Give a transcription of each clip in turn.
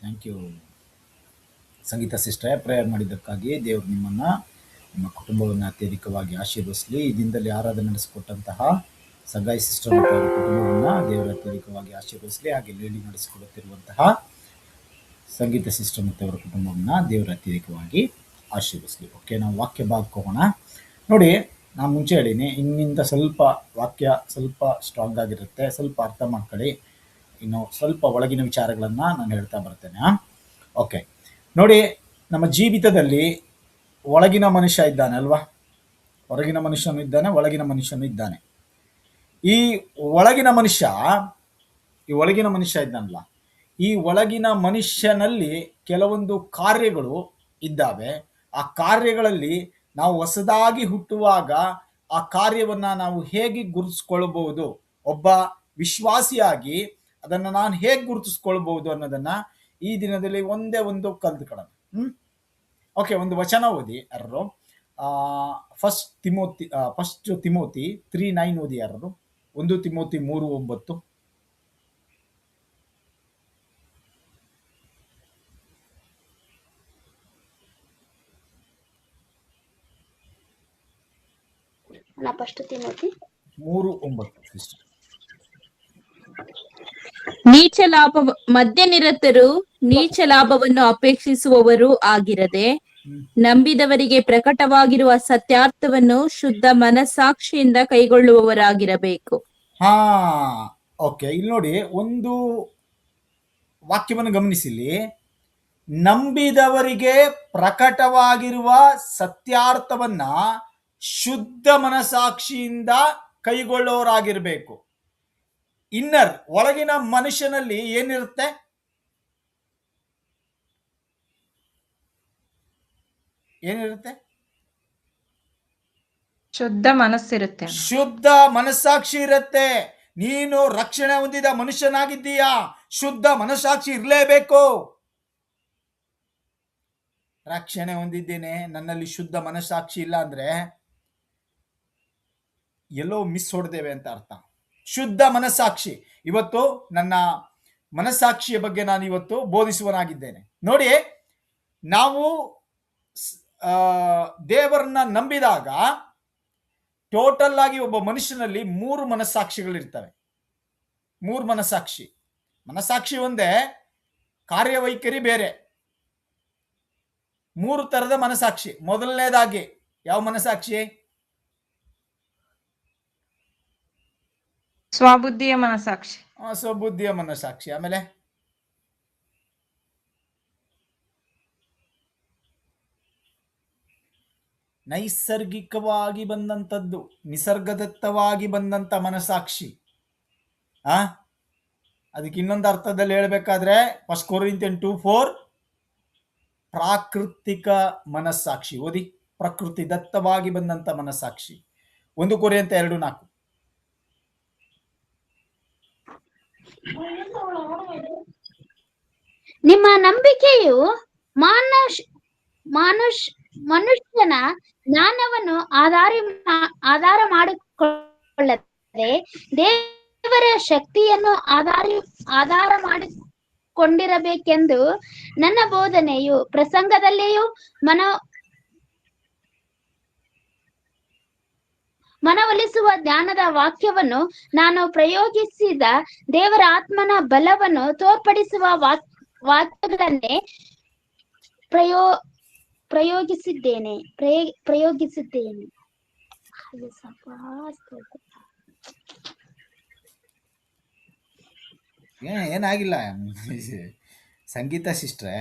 Thank you Sangeetha sister. Prayer ಮಾಡಿದ್ದಕ್ಕಾಗಿ ದೇವರು ನಿಮ್ಮನ್ನು ನಿಮ್ಮ ಕುಟುಂಬವನ್ನು ಅತ್ಯಧಿಕವಾಗಿ ಆಶೀರ್ವದಿಸಲಿ. ಈ ದಿನದಲ್ಲಿ ಆರಾಧನೆ ನಡೆಸಿಕೊಟ್ಟಂತಹ ಸಗಾಯಿ ಸಿಸ್ಟರ್ ಮತ್ತು ಅವರ ಕುಟುಂಬವನ್ನು ದೇವರು ಅತ್ಯಧಿಕವಾಗಿ ಆಶೀರ್ವದಿಸಲಿ. ಹಾಗೆ ಲೇಡಿ ನಡೆಸಿಕೊಡುತ್ತಿರುವಂತಹ ಸಂಗೀತ ಸಿಸ್ಟರ್ ಮತ್ತು ಅವರ ಕುಟುಂಬವನ್ನು ದೇವರು ಅತ್ಯಧಿಕವಾಗಿ ಆಶೀರ್ವದಿಸಲಿ. ಓಕೆ, ನಾವು ವಾಕ್ಯ ಭಾಗಕ್ಕೆ ಹೋಗೋಣ. ನೋಡಿ, ನಾನು ಮುಂಚೆ ಹೇಳೀನಿ, ಇನ್ನಿಂದ ಸ್ವಲ್ಪ ವಾಕ್ಯ ಸ್ವಲ್ಪ ಸ್ಟ್ರಾಂಗ್ ಆಗಿರುತ್ತೆ, ಸ್ವಲ್ಪ ಅರ್ಥ ಮಾಡ್ಕೊಳ್ಳಿ. ಇನ್ನು ಸ್ವಲ್ಪ ಒಳಗಿನ ವಿಚಾರಗಳನ್ನು ನಾನು ಹೇಳ್ತಾ ಬರ್ತೇನೆ. ಓಕೆ, ನೋಡಿ, ನಮ್ಮ ಜೀವಿತದಲ್ಲಿ ಒಳಗಿನ ಮನುಷ್ಯ ಇದ್ದಾನೆ ಅಲ್ವಾ? ಹೊರಗಿನ ಮನುಷ್ಯನೂ ಇದ್ದಾನೆ, ಒಳಗಿನ ಮನುಷ್ಯನೂ ಇದ್ದಾನೆ. ಈ ಒಳಗಿನ ಮನುಷ್ಯ ಇದ್ದಾನಲ್ಲ, ಈ ಒಳಗಿನ ಮನುಷ್ಯನಲ್ಲಿ ಕೆಲವೊಂದು ಕಾರ್ಯಗಳು ಇದ್ದಾವೆ. ಆ ಕಾರ್ಯಗಳಲ್ಲಿ ನಾವು ಹೊಸದಾಗಿ ಹುಟ್ಟುವಾಗ ಆ ಕಾರ್ಯವನ್ನು ನಾವು ಹೇಗೆ ಗುರುತಿಸ್ಕೊಳ್ಬಹುದು, ಒಬ್ಬ ವಿಶ್ವಾಸಿಯಾಗಿ ಅದನ್ನು ನಾನು ಹೇಗೆ ಗುರುತಿಸ್ಕೊಳ್ಬಹುದು ಅನ್ನೋದನ್ನ ಈ ದಿನದಲ್ಲಿ ಒಂದೇ ಒಂದು ಕಲ್ತ್ಕೊಳ್ಳೋಣ. ಓಕೆ, ಒಂದು ವಚನ ಓದಿ ಯಾರು. ಫಸ್ಟ್ ತಿಮೋತಿ 3:9 ಓದಿ ಯಾರು. 1 ತಿಮೋತಿ 3:9. First Timothy 3:9 sister. ನೀಚ ಲಾಭ ಮದ್ಯನಿರತರು ನೀಚ ಲಾಭವನ್ನು ಅಪೇಕ್ಷಿಸುವವರು ಆಗಿರದೆ ನಂಬಿದವರಿಗೆ ಪ್ರಕಟವಾಗಿರುವ ಸತ್ಯಾರ್ಥವನ್ನು ಶುದ್ಧ ಮನಸ್ಸಾಕ್ಷಿಯಿಂದ ಕೈಗೊಳ್ಳುವವರಾಗಿರಬೇಕು. ಓಕೆ, ಇಲ್ಲಿ ನೋಡಿ, ಒಂದು ವಾಕ್ಯವನ್ನು ಗಮನಿಸಿಲಿ. ನಂಬಿದವರಿಗೆ ಪ್ರಕಟವಾಗಿರುವ ಸತ್ಯಾರ್ಥವನ್ನ ಶುದ್ಧ ಮನಸ್ಸಾಕ್ಷಿಯಿಂದ ಕೈಗೊಳ್ಳೋರಾಗಿರ್ಬೇಕು. ಇನ್ನರ್, ಒಳಗಿನ ಮನುಷ್ಯನಲ್ಲಿ ಏನಿರುತ್ತೆ? ಶುದ್ಧ ಮನಸ್ಸಿರುತ್ತೆ, ಶುದ್ಧ ಮನಸ್ಸಾಕ್ಷಿ ಇರುತ್ತೆ. ನೀನು ರಕ್ಷಣೆ ಹೊಂದಿದ ಮನುಷ್ಯನಾಗಿದ್ದೀಯಾ, ಶುದ್ಧ ಮನಸ್ಸಾಕ್ಷಿ ಇರಲೇಬೇಕು. ರಕ್ಷಣೆ ಹೊಂದಿದ್ದೇನೆ, ನನ್ನಲ್ಲಿ ಶುದ್ಧ ಮನಸ್ಸಾಕ್ಷಿ ಇಲ್ಲ ಅಂದ್ರೆ ಎಲ್ಲೋ ಮಿಸ್ ಹೊಡೆದೇವೆ ಅಂತ ಅರ್ಥ. ಶುದ್ಧ ಮನಸ್ಸಾಕ್ಷಿ. ಇವತ್ತು ನನ್ನ ಮನಸ್ಸಾಕ್ಷಿಯ ಬಗ್ಗೆ ನಾನು ಇವತ್ತು ಬೋಧಿಸುವನಾಗಿದ್ದೇನೆ. ನೋಡಿ, ನಾವು ದೇವರನ್ನ ನಂಬಿದಾಗ ಟೋಟಲ್ ಆಗಿ ಒಬ್ಬ ಮನುಷ್ಯನಲ್ಲಿ 3 ಮನಸ್ಸಾಕ್ಷಿಗಳಿರ್ತವೆ. 3 ಮನಸ್ಸಾಕ್ಷಿ ಒಂದೇ, ಕಾರ್ಯವೈಖರಿ ಬೇರೆ. 3 ತರದ ಮನಸ್ಸಾಕ್ಷಿ. ಮೊದಲನೇದಾಗಿ ಯಾವ ಮನಸ್ಸಾಕ್ಷಿ? ಸ್ವಬುದ್ಧಿಯ ಮನಸ್ಸಾಕ್ಷಿ. ಸ್ವಬುದ್ಧಿಯ ಮನಸ್ಸಾಕ್ಷಿ. ಆಮೇಲೆ ನೈಸರ್ಗಿಕವಾಗಿ ಬಂದಂಥದ್ದು, ನಿಸರ್ಗದತ್ತವಾಗಿ ಬಂದಂಥ ಮನಸ್ಸಾಕ್ಷಿ. ಅದಕ್ಕೆ ಇನ್ನೊಂದು ಅರ್ಥದಲ್ಲಿ ಹೇಳ್ಬೇಕಾದ್ರೆ ಫಸ್ಟ್ ಕೊರಿಂಥಿಯನ್ 2:4 ಪ್ರಾಕೃತಿಕ ಮನಸ್ಸಾಕ್ಷಿ ಓದಿ. ಪ್ರಕೃತಿ ದತ್ತವಾಗಿ ಬಂದಂಥ ಮನಸ್ಸಾಕ್ಷಿ. 1 ಕೊರಿಂಥ 2:4. ನಿಮ್ಮ ನಂಬಿಕೆಯು ಮನುಷ್ಯನ ಜ್ಞಾನವನ್ನು ಆಧಾರ ಮಾಡಿಕೊಳ್ಳದೆ ದೇವರ ಶಕ್ತಿಯನ್ನು ಆಧಾರ ಮಾಡಿಕೊಂಡಿರಬೇಕೆಂದು ನನ್ನ ಬೋಧನೆಯು ಪ್ರಸಂಗದಲ್ಲಿಯೂ ಮನವೊಲಿಸುವ ಜ್ಞಾನದ ವಾಕ್ಯವನ್ನು ನಾನು ಪ್ರಯೋಗಿಸಿದ ದೇವರ ಆತ್ಮನ ಬಲವನ್ನು ತೋರ್ಪಡಿಸುವ ವಾಕ್ಯಗಳನ್ನೇ ಪ್ರಯೋಗಿಸಿದ್ದೇನೆ. ಏನಾಗಿಲ್ಲ ಸಂಗೀತ ಸಿಸ್ಟ್ರೆ,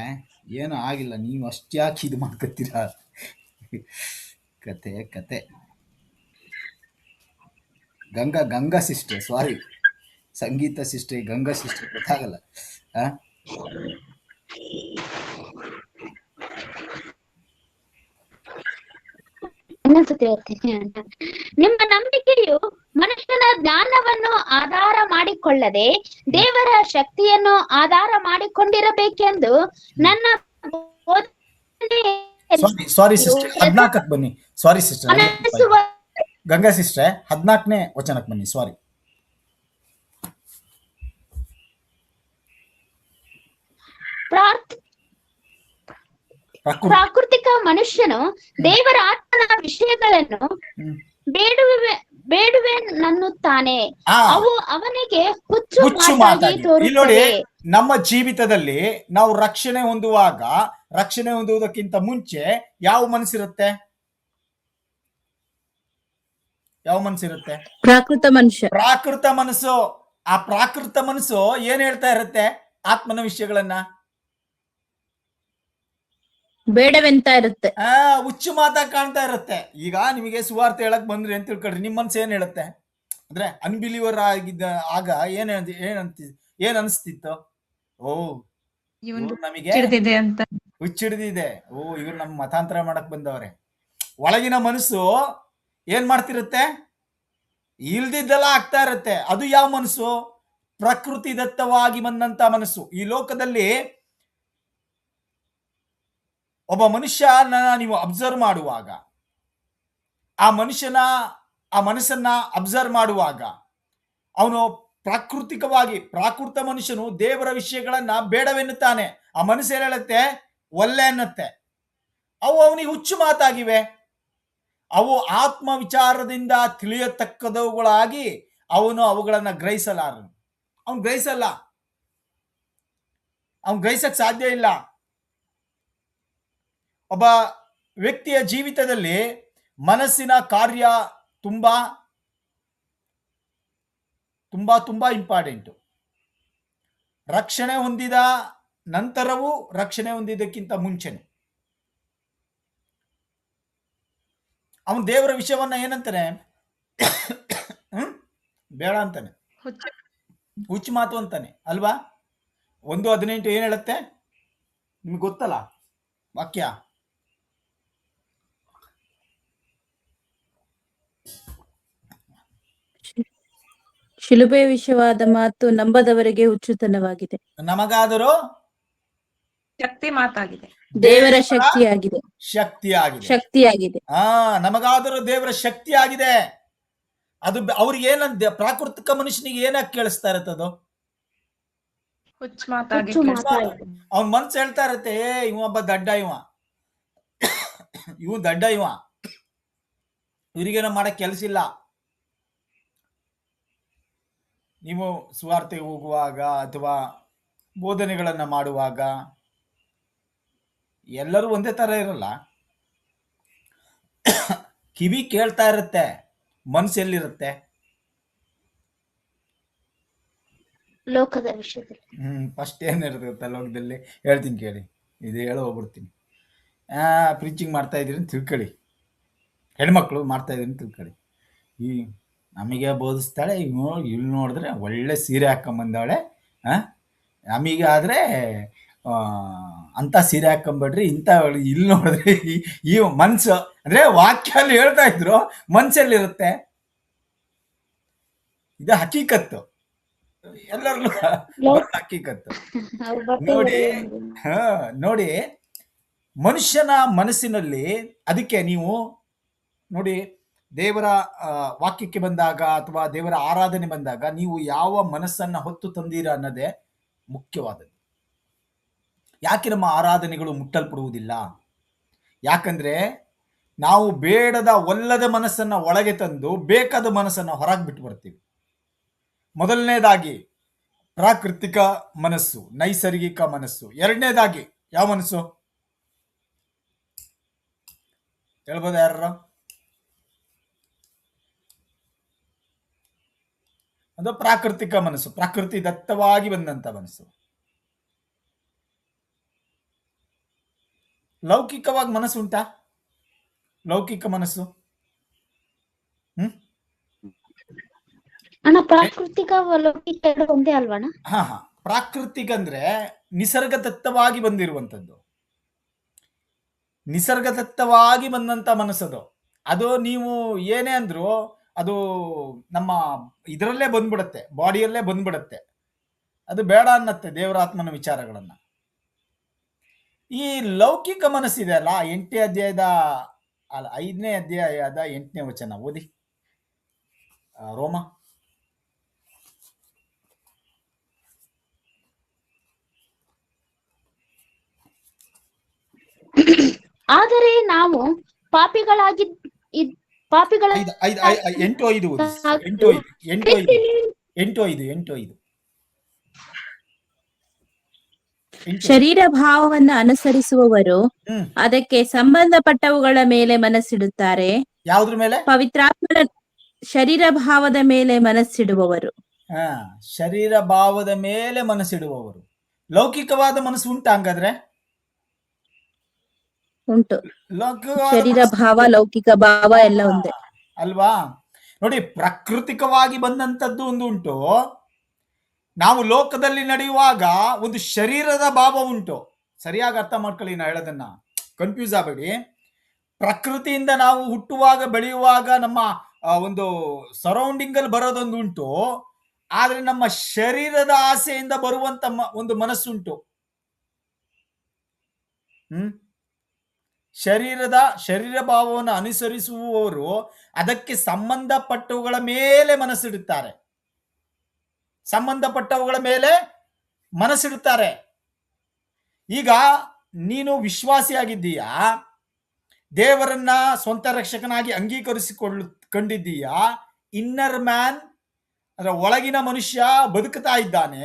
ಏನು ಆಗಿಲ್ಲ. ನೀವು ಅಷ್ಟ್ಯಾಕೆ ಇದು ಮಾಡ್ಕೊತೀರಾ? ಕತೆ ಗಂಗಾ ಸಿಸ್ಟರ್, ಸಾರಿ, ಸಂಗೀತ ಸಿಸ್ಟರ್, ಗಂಗಾ ಸಿಸ್ಟರ್ ಗೊತ್ತಾಗಲ್ಲ. ನಿಮ್ಮ ನಂಬಿಕೆಯು ಮನುಷ್ಯನ ಜ್ಞಾನವನ್ನು ಆಧಾರ ಮಾಡಿಕೊಳ್ಳದೆ ದೇವರ ಶಕ್ತಿಯನ್ನು ಆಧಾರ ಮಾಡಿಕೊಂಡಿರಬೇಕೆಂದು ನನ್ನ ಸಾರಿ ಸಿಸ್ಟರ್ 14ಕ್ಕೆ ಬನ್ನಿ. ಸಾರಿ ಸಿಸ್ಟರ್, ಗಂಗಾ ಸಿಸ್ಟರ್ 14ನೇ ವಚನಕ್ಕೆ ಬನ್ನಿ. ಸಾರಿ. ಪ್ರಾಕೃತಿಕ ಮನುಷ್ಯನು ದೇವರ ಆತ್ಮನ ವಿಷಯಗಳನ್ನು ಬೇಡುವೆನನ್ನುತ್ತಾನೆ. ಅವು ಅವನಿಗೆ ಹುಚ್ಚು ಮಾತಾಗಿ ಇಲ್ಲಿ ನೋಡಿ, ತೋರುತ್ತವೆ. ನಮ್ಮ ಜೀವಿತದಲ್ಲಿ ನಾವು ರಕ್ಷಣೆ ಹೊಂದುವಾಗ, ರಕ್ಷಣೆ ಹೊಂದುವುದಕ್ಕಿಂತ ಮುಂಚೆ ಯಾವ ಮನಸ್ಸಿರುತ್ತೆ? ಯಾವ ಮನಸ್ಸಿರುತ್ತೆ? ಪ್ರಾಕೃತ ಮನುಷ್ಯ. ಪ್ರಾಕೃತ ಮನಸ್ಸು. ಆ ಪ್ರಾಕೃತ ಮನಸ್ಸು ಏನ್ ಹೇಳ್ತಾ ಇರುತ್ತೆ? ಆತ್ಮನ ವಿಷಯಗಳನ್ನ ಬೇಡವೆಂತ ಇರುತ್ತೆ. ಹುಚ್ಚು ಮಾತಾಗಿ ಕಾಣ್ತಾ ಇರುತ್ತೆ. ಈಗ ನಿಮಗೆ ಸುವಾರ್ತೆ ಹೇಳಕ್ ಬಂದ್ರಿ ಅಂತ ತಿಳ್ಕೊಳ್ರಿ, ನಿಮ್ ಮನ್ಸು ಏನ್ ಹೇಳುತ್ತೆ? ಅಂದ್ರೆ ಅನ್ಬಿಲೀವರ್ ಆಗಿದ್ದ ಆಗ ಏನ್ ಅನಿಸ್ತಿತ್ತು? ಓ, ನಮಗೆ ಅಂತ ಹುಚ್ಚಿಡ್ದಿದೆ, ಓ ಇವ್ರು ನಮ್ ಮತಾಂತರ ಮಾಡಕ್ ಬಂದವ್ರೆ. ಒಳಗಿನ ಮನಸ್ಸು ಏನ್ ಮಾಡ್ತಿರುತ್ತೆ? ಇಲ್ದಿದ್ದೆಲ್ಲ ಆಗ್ತಾ ಇರುತ್ತೆ. ಅದು ಯಾವ ಮನಸ್ಸು? ಪ್ರಕೃತಿ ದತ್ತವಾಗಿ ಬಂದಂತ ಮನಸ್ಸು. ಈ ಲೋಕದಲ್ಲಿ ಒಬ್ಬ ಮನುಷ್ಯನ ನೀವು ಅಬ್ಸರ್ವ್ ಮಾಡುವಾಗ, ಆ ಮನಸ್ಸನ್ನ ಅಬ್ಸರ್ವ್ ಮಾಡುವಾಗ, ಅವನು ಪ್ರಾಕೃತ ಮನುಷ್ಯನು ದೇವರ ವಿಷಯಗಳನ್ನ ಬೇಡವೆನ್ನುತ್ತಾನೆ. ಆ ಮನಸ್ಸು ಏನ್ ಹೇಳುತ್ತೆ? ಒಲ್ಲೆ ಅನ್ನತ್ತೆ. ಅವು ಅವನಿಗೆ ಹುಚ್ಚು ಮಾತಾಗಿವೆ. ಅವು ಆತ್ಮ ವಿಚಾರದಿಂದ ತಿಳಿಯತಕ್ಕದವುಗಳಾಗಿ ಅವನು ಅವುಗಳನ್ನ ಗ್ರಹಿಸಲಾರನು. ಅವನು ಗ್ರಹಿಸಕ್ ಸಾಧ್ಯ ಇಲ್ಲ. ಒಬ್ಬ ವ್ಯಕ್ತಿಯ ಜೀವಿತದಲ್ಲಿ ಮನಸ್ಸಿನ ಕಾರ್ಯ ತುಂಬಾ ತುಂಬಾ ತುಂಬಾ ಇಂಪಾರ್ಟೆಂಟು. ರಕ್ಷಣೆ ಹೊಂದಿದ ನಂತರವೂ, ರಕ್ಷಣೆ ಹೊಂದಿದ್ದಕ್ಕಿಂತ ಮುಂಚೆನೆ ಅವನು ದೇವರ ವಿಷಯವನ್ನ ಏನಂತಾನೆ? ಬೇಡ ಅಂತಾನೆ, ಹುಚ್ಚು ಮಾತು ಅಂತಾನೆ ಅಲ್ವಾ? 1:18 ಏನ್ ಹೇಳುತ್ತೆ? ನಿಮ್ಗೆ ಗೊತ್ತಲ್ಲ ವಾಕ್ಯ? ಶಿಲುಬೆ ವಿಷಯವಾದ ಮಾತು ನಂಬದವರಿಗೆ ಹುಚ್ಚುತನವಾಗಿದೆ, ನಮಗಾದರೂ ಶಕ್ತಿ ಮಾತಾಗಿದೆ. ದೇವರ ಶಕ್ತಿಯಾಗಿದೆ. ನಮಗಾದರೂ ದೇವರ ಶಕ್ತಿ ಆಗಿದೆ. ಅದು ಅವ್ರಿಗೆ ಏನಂತ? ಪ್ರಾಕೃತಿಕ ಮನುಷ್ಯನಿಗೆ ಏನಾಗಿ ಕೇಳಿಸ್ತಾ ಇರುತ್ತದು? ಹುಚ್ಚು ಮಾತಾಗಿ. ಅವನ್ ಮನ್ಸು ಹೇಳ್ತಾ ಇರತ್ತೆ, ಇವೊಬ್ಬ ದಡ್ಡ, ಇವ್ರಿಗೇನೋ ಮಾಡಕ್ ಕೆಲಸ ಇಲ್ಲ. ನೀವು ಸುವಾರ್ತೆಗೆ ಹೋಗುವಾಗ ಅಥವಾ ಬೋಧನೆಗಳನ್ನ ಮಾಡುವಾಗ ಎಲ್ಲರೂ ಒಂದೇ ತರ ಇರಲ್ಲ. ಕಿವಿ ಕೇಳ್ತಾ ಇರುತ್ತೆ, ಮನ್ಸು ಎಲ್ಲಿರುತ್ತೆ? ಲೋಕದ ವಿಷಯದಲ್ಲಿ. ಫಸ್ಟ್ ಏನಿರುತ್ತೆ ಲೋಕದಲ್ಲಿ? ಹೇಳ್ತೀನಿ ಕೇಳಿ, ಇದು ಹೇಳೋ ಹೋಗ್ಬಿಡ್ತೀನಿ. ಪ್ರೀಚಿಂಗ್ ಮಾಡ್ತಾ ಇದ್ದೀರಿ ಅಂತ ತಿಳ್ಕೊಳ್ಳಿ, ಹೆಣ್ಮಕ್ಳು ಮಾಡ್ತಾ ಇದ್ದೀರಿ ಅಂತ ತಿಳ್ಕೊಳ್ಳಿ. ಈ ನಮಗೆ ಬೋಧಿಸ್ತಾಳೆ, ಇಲ್ಲಿ ನೋಡಿದ್ರೆ ಒಳ್ಳೆ ಸೀರೆ ಹಾಕೊಂಬಂದವಳೆ, ನಮಗೆ ಆದರೆ ಅಂತ ಸೀರೆ ಹಾಕೊಂಬೇಡ್ರಿ, ಇಂಥ ಇಲ್ಲಿ ನೋಡಿದ್ರೆ ಈ ಮನ್ಸು ಅಂದ್ರೆ ವಾಕ್ಯಲ್ಲಿ ಹೇಳ್ತಾ ಇದ್ರು, ಮನ್ಸಲ್ಲಿರುತ್ತೆ. ಇದು ಹಕೀಕತ್ತು, ಎಲ್ಲರಿಗೂ ಹಕೀಕತ್ತು. ನೋಡಿ ಮನುಷ್ಯನ ಮನಸ್ಸಿನಲ್ಲಿ. ಅದಕ್ಕೆ ನೀವು ನೋಡಿ, ದೇವರ ವಾಕ್ಯಕ್ಕೆ ಬಂದಾಗ ಅಥವಾ ದೇವರ ಆರಾಧನೆ ಬಂದಾಗ ನೀವು ಯಾವ ಮನಸ್ಸನ್ನ ಹೊತ್ತು ತಂದೀರ ಅನ್ನೋದೇ ಮುಖ್ಯವಾದದ್ದು. ಯಾಕೆ ನಮ್ಮ ಆರಾಧನೆಗಳು ಮುಟ್ಟಲ್ಪಡುವುದಿಲ್ಲ? ಯಾಕಂದ್ರೆ ನಾವು ಬೇಡದ ಒಲ್ಲದ ಮನಸ್ಸನ್ನ ಒಳಗೆ ತಂದು ಬೇಕಾದ ಮನಸ್ಸನ್ನ ಹೊರಗೆ ಬಿಟ್ಟು ಬರ್ತೀವಿ. ಮೊದಲನೇದಾಗಿ ಪ್ರಾಕೃತಿಕ ಮನಸ್ಸು, ನೈಸರ್ಗಿಕ ಮನಸ್ಸು. ಎರಡನೇದಾಗಿ ಯಾವ ಮನಸ್ಸು ಹೇಳ್ಬೋದ ಯಾರ? ಅದು ಪ್ರಾಕೃತಿಕ ಮನಸ್ಸು, ಪ್ರಕೃತಿ ದತ್ತವಾಗಿ ಬಂದಂತ ಮನಸ್ಸು. ಲೌಕಿಕವಾಗಿ ಮನಸ್ಸು ಉಂಟಾ? ಲೌಕಿಕ ಮನಸ್ಸು ಪ್ರಾಕೃತಿಕ ಲೌಕಿಕ ಒಂದೇ ಅಲ್ವಣ? ಪ್ರಾಕೃತಿಕ ಅಂದ್ರೆ ನಿಸರ್ಗದತ್ತವಾಗಿ ಬಂದಿರುವಂತದ್ದು, ನಿಸರ್ಗದತ್ತವಾಗಿ ಬಂದಂತ ಮನಸ್ಸದು. ಅದು ನೀವು ಏನೇ ಅಂದ್ರು ಅದು ನಮ್ಮ ಇದರಲ್ಲೇ ಬಂದ್ಬಿಡತ್ತೆ, ಬಾಡಿಯಲ್ಲೇ ಬಂದ್ಬಿಡತ್ತೆ. ಅದು ಬೇಡ ಅನ್ನತ್ತೆ ದೇವರಾತ್ಮನ ವಿಚಾರಗಳನ್ನ. ಈ ಲೌಕಿಕ ಮನಸ್ಸಿದೆ ಅಲ್ಲ, 8ನೇ ಅಧ್ಯಾಯದ 5ನೇ ಅಧ್ಯಾಯದ 8ನೇ ವಚನ ಓದಿ. ರೋಮ ಆದರೆ ನಾವು ಪಾಪಿಗಳಾಗಿ ಪಾಪಿಗಳ 8:5 ಓದಿ sister. 8:5 ಶರೀರ ಭಾವವನ್ನು ಅನುಸರಿಸುವವರು ಅದಕ್ಕೆ ಸಂಬಂಧಪಟ್ಟವುಗಳ ಮೇಲೆ ಮನಸ್ಸಿಡುತ್ತಾರೆ. ಯಾವ್ದ್ರ ಮೇಲೆ? ಪವಿತ್ರಾತ್ಮನ ಶರೀರ ಭಾವದ ಮೇಲೆ ಮನಸ್ಸಿಡುವವರು. ಶರೀರ ಭಾವದ ಮೇಲೆ ಮನಸ್ಸಿಡುವವರು. ಲೌಕಿಕವಾದ ಮನಸ್ಸು ಉಂಟಾ ಹಂಗಾದ್ರೆ? ಉಂಟು. ಶರೀರ ಭಾವ, ಲೌಕಿಕ ಭಾವ ಎಲ್ಲ ಒಂದೇ ಅಲ್ವಾ? ನೋಡಿ, ಪ್ರಾಕೃತಿಕವಾಗಿ ಬಂದಂತದ್ದು ಒಂದು ಉಂಟು, ನಾವು ಲೋಕದಲ್ಲಿ ನಡೆಯುವಾಗ ಒಂದು ಶರೀರದ ಭಾವ ಉಂಟು. ಸರಿಯಾಗಿ ಅರ್ಥ ಮಾಡ್ಕೊಳ್ಳಿ ನಾ ಹೇಳೋದನ್ನ, ಕನ್ಫ್ಯೂಸ್ ಆಗಬೇಡಿ. ಪ್ರಕೃತಿಯಿಂದ ನಾವು ಹುಟ್ಟುವಾಗ ಬೆಳೆಯುವಾಗ ನಮ್ಮ ಒಂದು ಸರೌಂಡಿಂಗ್ ಅಲ್ಲಿ ಬರೋದೊಂದು ಉಂಟು, ಆದ್ರೆ ನಮ್ಮ ಶರೀರದ ಆಸೆಯಿಂದ ಬರುವಂತ ಒಂದು ಮನಸ್ಸುಂಟು. ಶರೀರ ಭಾವವನ್ನು ಅನುಸರಿಸುವವರು ಅದಕ್ಕೆ ಸಂಬಂಧಪಟ್ಟವುಗಳ ಮೇಲೆ ಮನಸ್ಸಿಡುತ್ತಾರೆ. ಸಂಬಂಧಪಟ್ಟವುಗಳ ಮೇಲೆ ಮನಸ್ಸಿಡುತ್ತಾರೆ. ಈಗ ನೀನು ವಿಶ್ವಾಸಿಯಾಗಿದ್ದೀಯಾ, ದೇವರನ್ನ ಸ್ವಂತ ರಕ್ಷಕನಾಗಿ ಅಂಗೀಕರಿಸಿಕೊಂಡಿದ್ದೀಯಾ, ಇನ್ನರ್ ಮ್ಯಾನ್ ಅಂದ್ರೆ ಒಳಗಿನ ಮನುಷ್ಯ ಬದುಕ್ತಾ ಇದ್ದಾನೆ.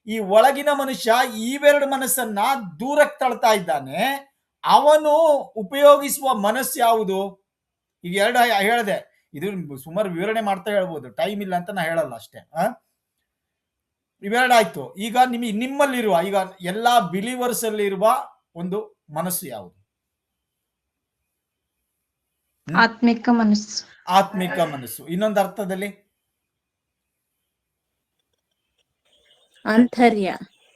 ಈ ಒಳಗಿನ ಮನುಷ್ಯ ಇವೆರಡು ಮನಸ್ಸನ್ನ ದೂರಕ್ಕೆ ತಳ್ತಾ ಇದ್ದಾನೆ. ಅವನು ಉಪಯೋಗಿಸುವ ಮನಸ್ಸು ಯಾವುದು? ಈಗ ಎರಡು ಹೇಳಿದೆ, ಇದು ಸುಮಾರು ವಿವರಣೆ ಮಾಡ್ತಾ ಹೇಳ್ಬೋದು, ಟೈಮ್ ಇಲ್ಲ ಅಂತ ನಾ ಹೇಳಲ್ಲ ಅಷ್ಟೇ. ಇವೆರಡಾಯ್ತು. ಈಗ ನಿಮ್ಮಲ್ಲಿರುವ, ಈಗ ಎಲ್ಲಾ ಬಿಲೀವರ್ಸ್ ಅಲ್ಲಿ ಇರುವ ಒಂದು ಮನಸ್ಸು ಯಾವುದು? ಆತ್ಮಿಕ ಮನಸ್ಸು. ಆತ್ಮಿಕ ಮನಸ್ಸು. ಇನ್ನೊಂದು ಅರ್ಥದಲ್ಲಿ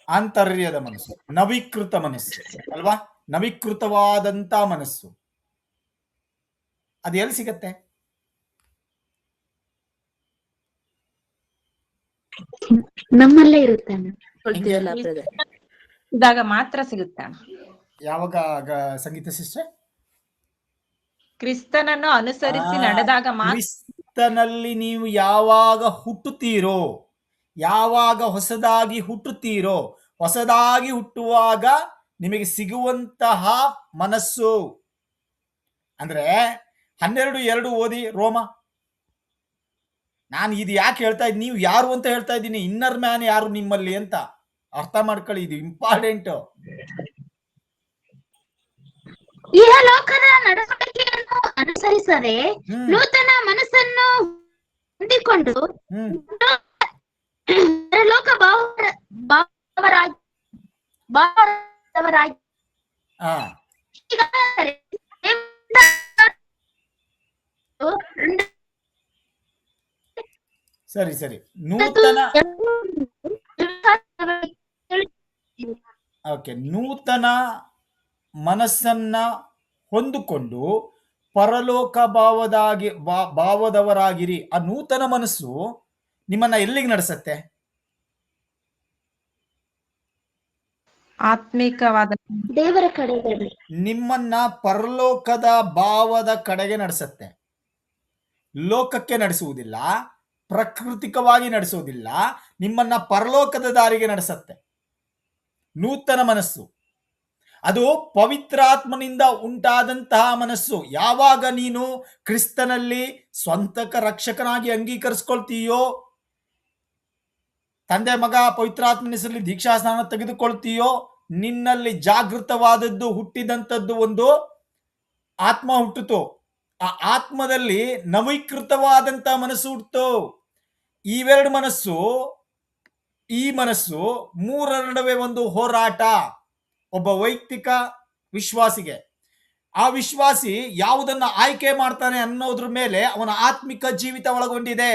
ಆಂತರ್ಯದ ಮನಸ್ಸು, ನವೀಕೃತ ಮನಸ್ಸು ಅಲ್ವಾ? ನವೀಕೃತವಾದಂತ ಮನಸ್ಸು ಅದು ಎಲ್ಲಿ ಸಿಗತ್ತೆ? ನಮ್ಮಲ್ಲೇ ಇರುತ್ತೆ. ಇದಾಗ ಮಾತ್ರ ಸಿಗುತ್ತೆ. ಯಾವಾಗ ಸಂಗೀತ ಸಿಸ್ಟರ್? ಕ್ರಿಸ್ತನನ್ನು ಅನುಸರಿಸಿ ನಡೆದಾಗ ಮಾತ್ರ. ಕ್ರಿಸ್ತನಲ್ಲಿ ನೀವು ಯಾವಾಗ ಹುಟ್ಟುತ್ತೀರೋ, ಯಾವಾಗ ಹೊಸದಾಗಿ ಹುಟ್ಟುತ್ತೀರೋ, ಹೊಸದಾಗಿ ಹುಟ್ಟುವಾಗ ನಿಮಗೆ ಸಿಗುವಂತಹ ಮನಸ್ಸು ಅಂದ್ರೆ 12:2 ಓದಿ ರೋಮ. ನಾನು ಇದು ಯಾಕೆ ಹೇಳ್ತಾ ಇದ್ದೀನಿ, ನೀವು ಯಾರು ಅಂತ ಹೇಳ್ತಾ ಇದ್ದೀನಿ, ಇನ್ನರ್ ಮ್ಯಾನ್ ಯಾರು ನಿಮ್ಮಲ್ಲಿ ಅಂತ ಅರ್ಥ ಮಾಡ್ಕೊಳ್ಳಿ, ಇದು ಇಂಪಾರ್ಟೆಂಟ್. ಈ ಲೋಕದ ನಡವಳಿಕೆಯನ್ನು ಅನುಸರಿಸದೆ ನೂತನ ಮನಸ್ಸನ್ನು ಹೊಂದಿಕೊಂಡು ಲೋಕ ಭಾವದವರಾಗಿ ಸರಿ ನೂತನ ಮನಸ್ಸನ್ನ ಹೊಂದಿಕೊಂಡು ಪರಲೋಕ ಭಾವದವರಾಗಿರಿ. ಆ ನೂತನ ಮನಸ್ಸು ನಿಮ್ಮನ್ನ ಎಲ್ಲಿಗೆ ನಡೆಸತ್ತೆ? ಆತ್ಮಿಕವಾದ ದೇವರ ಕಡೆಗೆ, ನಿಮ್ಮನ್ನ ಪರಲೋಕದ ಭಾವದ ಕಡೆಗೆ ನಡೆಸತ್ತೆ. ಲೋಕಕ್ಕೆ ನಡೆಸುವುದಿಲ್ಲ, ಪ್ರಾಕೃತಿಕವಾಗಿ ನಡೆಸುವುದಿಲ್ಲ, ನಿಮ್ಮನ್ನ ಪರಲೋಕದ ದಾರಿಗೆ ನಡೆಸತ್ತೆ. ನೂತನ ಮನಸ್ಸು ಅದು ಪವಿತ್ರಾತ್ಮನಿಂದ ಉಂಟಾದಂತಹ ಮನಸ್ಸು. ಯಾವಾಗ ನೀನು ಕ್ರಿಸ್ತನಲ್ಲಿ ಸ್ವಂತ ರಕ್ಷಕನಾಗಿ ಅಂಗೀಕರಿಸ್ಕೊಳ್ತೀಯೋ, ತಂದೆ ಮಗ ಪವಿತ್ರಾತ್ಮನ ಹೆಸರಲ್ಲಿ ದೀಕ್ಷಾಸ್ನಾನ ತೆಗೆದುಕೊಳ್ತೀಯೋ, ನಿನ್ನಲ್ಲಿ ಜಾಗೃತವಾದದ್ದು ಹುಟ್ಟಿದಂಥದ್ದು ಒಂದು ಆತ್ಮ ಹುಟ್ಟಿತು. ಆ ಆತ್ಮದಲ್ಲಿ ನವೀಕೃತವಾದಂತ ಮನಸ್ಸು ಹುಟ್ಟಿತು. ಇವೆರಡು ಮನಸ್ಸು, ಈ ಮನಸ್ಸು ಮೂರರ ನಡುವೆ ಒಂದು ಹೋರಾಟ. ಒಬ್ಬ ವೈಯಕ್ತಿಕ ವಿಶ್ವಾಸಿಗೆ, ಆ ವಿಶ್ವಾಸಿ ಯಾವುದನ್ನ ಆಯ್ಕೆ ಮಾಡ್ತಾನೆ ಅನ್ನೋದ್ರ ಮೇಲೆ ಅವನ ಆತ್ಮಿಕ ಜೀವಿತ ಒಳಗೊಂಡಿದೆ.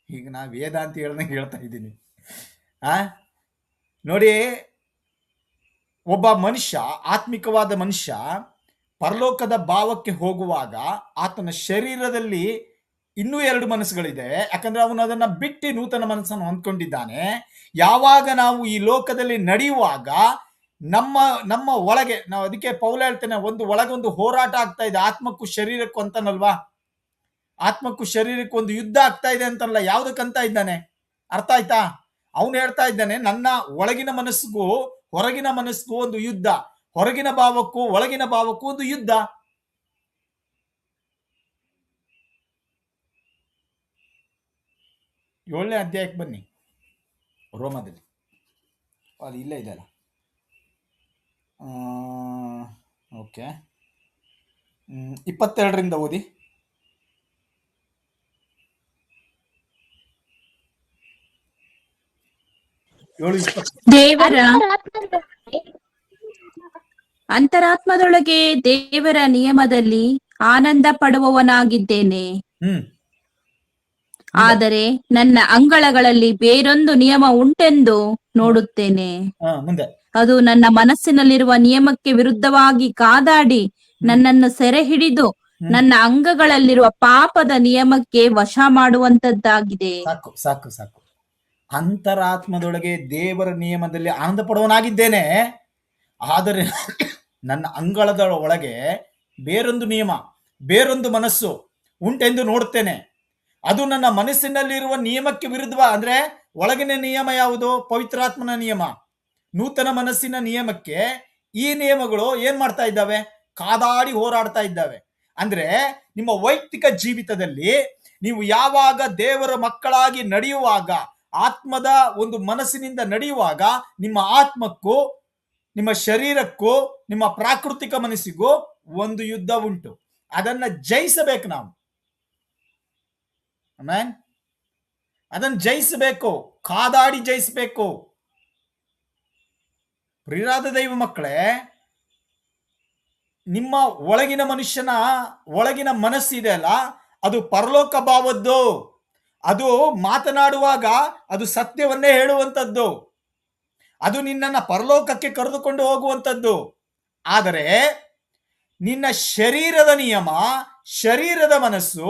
ಈಗ ನಾ ವೇದಾಂತ ಹೇಳ್ತಾ ಇದ್ದೀನಿ. ನೋಡಿ, ಒಬ್ಬ ಮನುಷ್ಯ, ಆತ್ಮಿಕವಾದ ಮನುಷ್ಯ ಪರಲೋಕದ ಭಾವಕ್ಕೆ ಹೋಗುವಾಗ ಆತನ ಶರೀರದಲ್ಲಿ ಇನ್ನೂ 2 ಮನಸ್ಸುಗಳಿದೆ. ಯಾಕಂದ್ರೆ ಅವನು ಅದನ್ನ ಬಿಟ್ಟು ನೂತನ ಮನಸ್ಸನ್ನು ಹೊಂದ್ಕೊಂಡಿದ್ದಾನೆ. ಯಾವಾಗ ನಾವು ಈ ಲೋಕದಲ್ಲಿ ನಡೆಯುವಾಗ ನಮ್ಮ ಒಳಗೆ ನಾವು, ಅದಕ್ಕೆ ಪೌಲ ಹೇಳ್ತೇನೆ, ಒಳಗೆ ಒಂದು ಹೋರಾಟ ಆಗ್ತಾ ಇದೆ, ಆತ್ಮಕ್ಕೂ ಶರೀರಕ್ಕೂ ಅಂತನಲ್ವಾ. ಆತ್ಮಕ್ಕೂ ಶರೀರಕ್ಕೂ ಒಂದು ಯುದ್ಧ ಆಗ್ತಾ ಇದೆ ಅಂತಲ್ಲ. ಯಾವುದಕ್ಕಂತ ಇದ್ದಾನೆ? ಅರ್ಥ ಆಯ್ತಾ? ಅವನು ಹೇಳ್ತಾ ಇದ್ದಾನೆ, ನನ್ನ ಒಳಗಿನ ಮನಸ್ಸಿಗೂ ಹೊರಗಿನ ಮನಸ್ಸಿಗೂ ಒಂದು ಯುದ್ಧ, ಹೊರಗಿನ ಭಾವಕ್ಕೂ ಒಳಗಿನ ಭಾವಕ್ಕೂ ಒಂದು ಯುದ್ಧ. ಏಳನೇ ಅಧ್ಯಾಯಕ್ಕೆ ಬನ್ನಿ, ರೋಮದಲ್ಲಿ. ಅದು ಇಲ್ಲೇ ಇದೆಯಲ್ಲ. ಓಕೆ, 22ರಿಂದ ಓದಿ. ದೇವರ ಅಂತರಾತ್ಮದೊಳಗೆ ದೇವರ ನಿಯಮದಲ್ಲಿ ಆನಂದ ಪಡುವವನಾಗಿದ್ದೇನೆ. ಆದರೆ ನನ್ನ ಅಂಗಳಗಳಲ್ಲಿ ಬೇರೊಂದು ನಿಯಮ ಉಂಟೆಂದು ನೋಡುತ್ತೇನೆ. ಮುಂದೆ ಅದು ನನ್ನ ಮನಸ್ಸಿನಲ್ಲಿರುವ ನಿಯಮಕ್ಕೆ ವಿರುದ್ಧವಾಗಿ ಕಾದಾಡಿ ನನ್ನನ್ನು ಸೆರೆ ಹಿಡಿದು ನನ್ನ ಅಂಗಗಳಲ್ಲಿರುವ ಪಾಪದ ನಿಯಮಕ್ಕೆ ವಶ ಮಾಡುವಂತದ್ದಾಗಿದೆ. ಸಾಕು ಸಾಕು ಸಾಕು. ಅಂತರಾತ್ಮದೊಳಗೆ ದೇವರ ನಿಯಮದಲ್ಲಿ ಆನಂದ ಪಡುವನಾಗಿದ್ದೇನೆ, ಆದರೆ ನನ್ನ ಅಂಗಳದ ಒಳಗೆ ಬೇರೊಂದು ನಿಯಮ, ಬೇರೊಂದು ಮನಸ್ಸು ಉಂಟೆಂದು ನೋಡುತ್ತೇನೆ. ಅದು ನನ್ನ ಮನಸ್ಸಿನಲ್ಲಿರುವ ನಿಯಮಕ್ಕೆ ವಿರುದ್ಧ. ಅಂದ್ರೆ ಒಳಗಿನ ನಿಯಮ ಯಾವುದು? ಪವಿತ್ರಾತ್ಮನ ನಿಯಮ. ನೂತನ ಮನಸ್ಸಿನ ನಿಯಮಕ್ಕೆ ಈ ನಿಯಮಗಳು ಏನ್ ಮಾಡ್ತಾ ಇದ್ದಾವೆ? ಕಾದಾಡಿ ಹೋರಾಡ್ತಾ ಇದ್ದಾವೆ. ಅಂದ್ರೆ ನಿಮ್ಮ ವೈಯಕ್ತಿಕ ಜೀವಿತದಲ್ಲಿ ನೀವು ಯಾವಾಗ ದೇವರ ಮಕ್ಕಳಾಗಿ ನಡೆಯುವಾಗ, ಆತ್ಮದ ಒಂದು ಮನಸ್ಸಿನಿಂದ ನಡೆಯುವಾಗ, ನಿಮ್ಮ ಆತ್ಮಕ್ಕೂ ನಿಮ್ಮ ಶರೀರಕ್ಕೂ ನಿಮ್ಮ ಪ್ರಾಕೃತಿಕ ಮನಸ್ಸಿಗೂ ಒಂದು ಯುದ್ಧ ಉಂಟು. ಅದನ್ನ ಜಯಿಸಬೇಕು ನಾವು. ಆಮೆನ್. ಅದನ್ನ ಜಯಿಸಬೇಕು, ಕಾದಾಡಿ ಜಯಿಸಬೇಕು. ಪ್ರಿಯರಾದ ದೈವ ಮಕ್ಕಳೇ, ನಿಮ್ಮ ಒಳಗಿನ ಮನುಷ್ಯನ ಒಳಗಿನ ಮನಸ್ಸಿದೆ ಅಲ್ಲ, ಅದು ಪರಲೋಕ ಭಾವದ್ದು. ಅದು ಮಾತನಾಡುವಾಗ ಅದು ಸತ್ಯವನ್ನೇ ಹೇಳುವಂಥದ್ದು. ಅದು ನಿನ್ನನ್ನು ಪರಲೋಕಕ್ಕೆ ಕರೆದುಕೊಂಡು ಹೋಗುವಂಥದ್ದು. ಆದರೆ ನಿನ್ನ ಶರೀರದ ನಿಯಮ, ಶರೀರದ ಮನಸ್ಸು,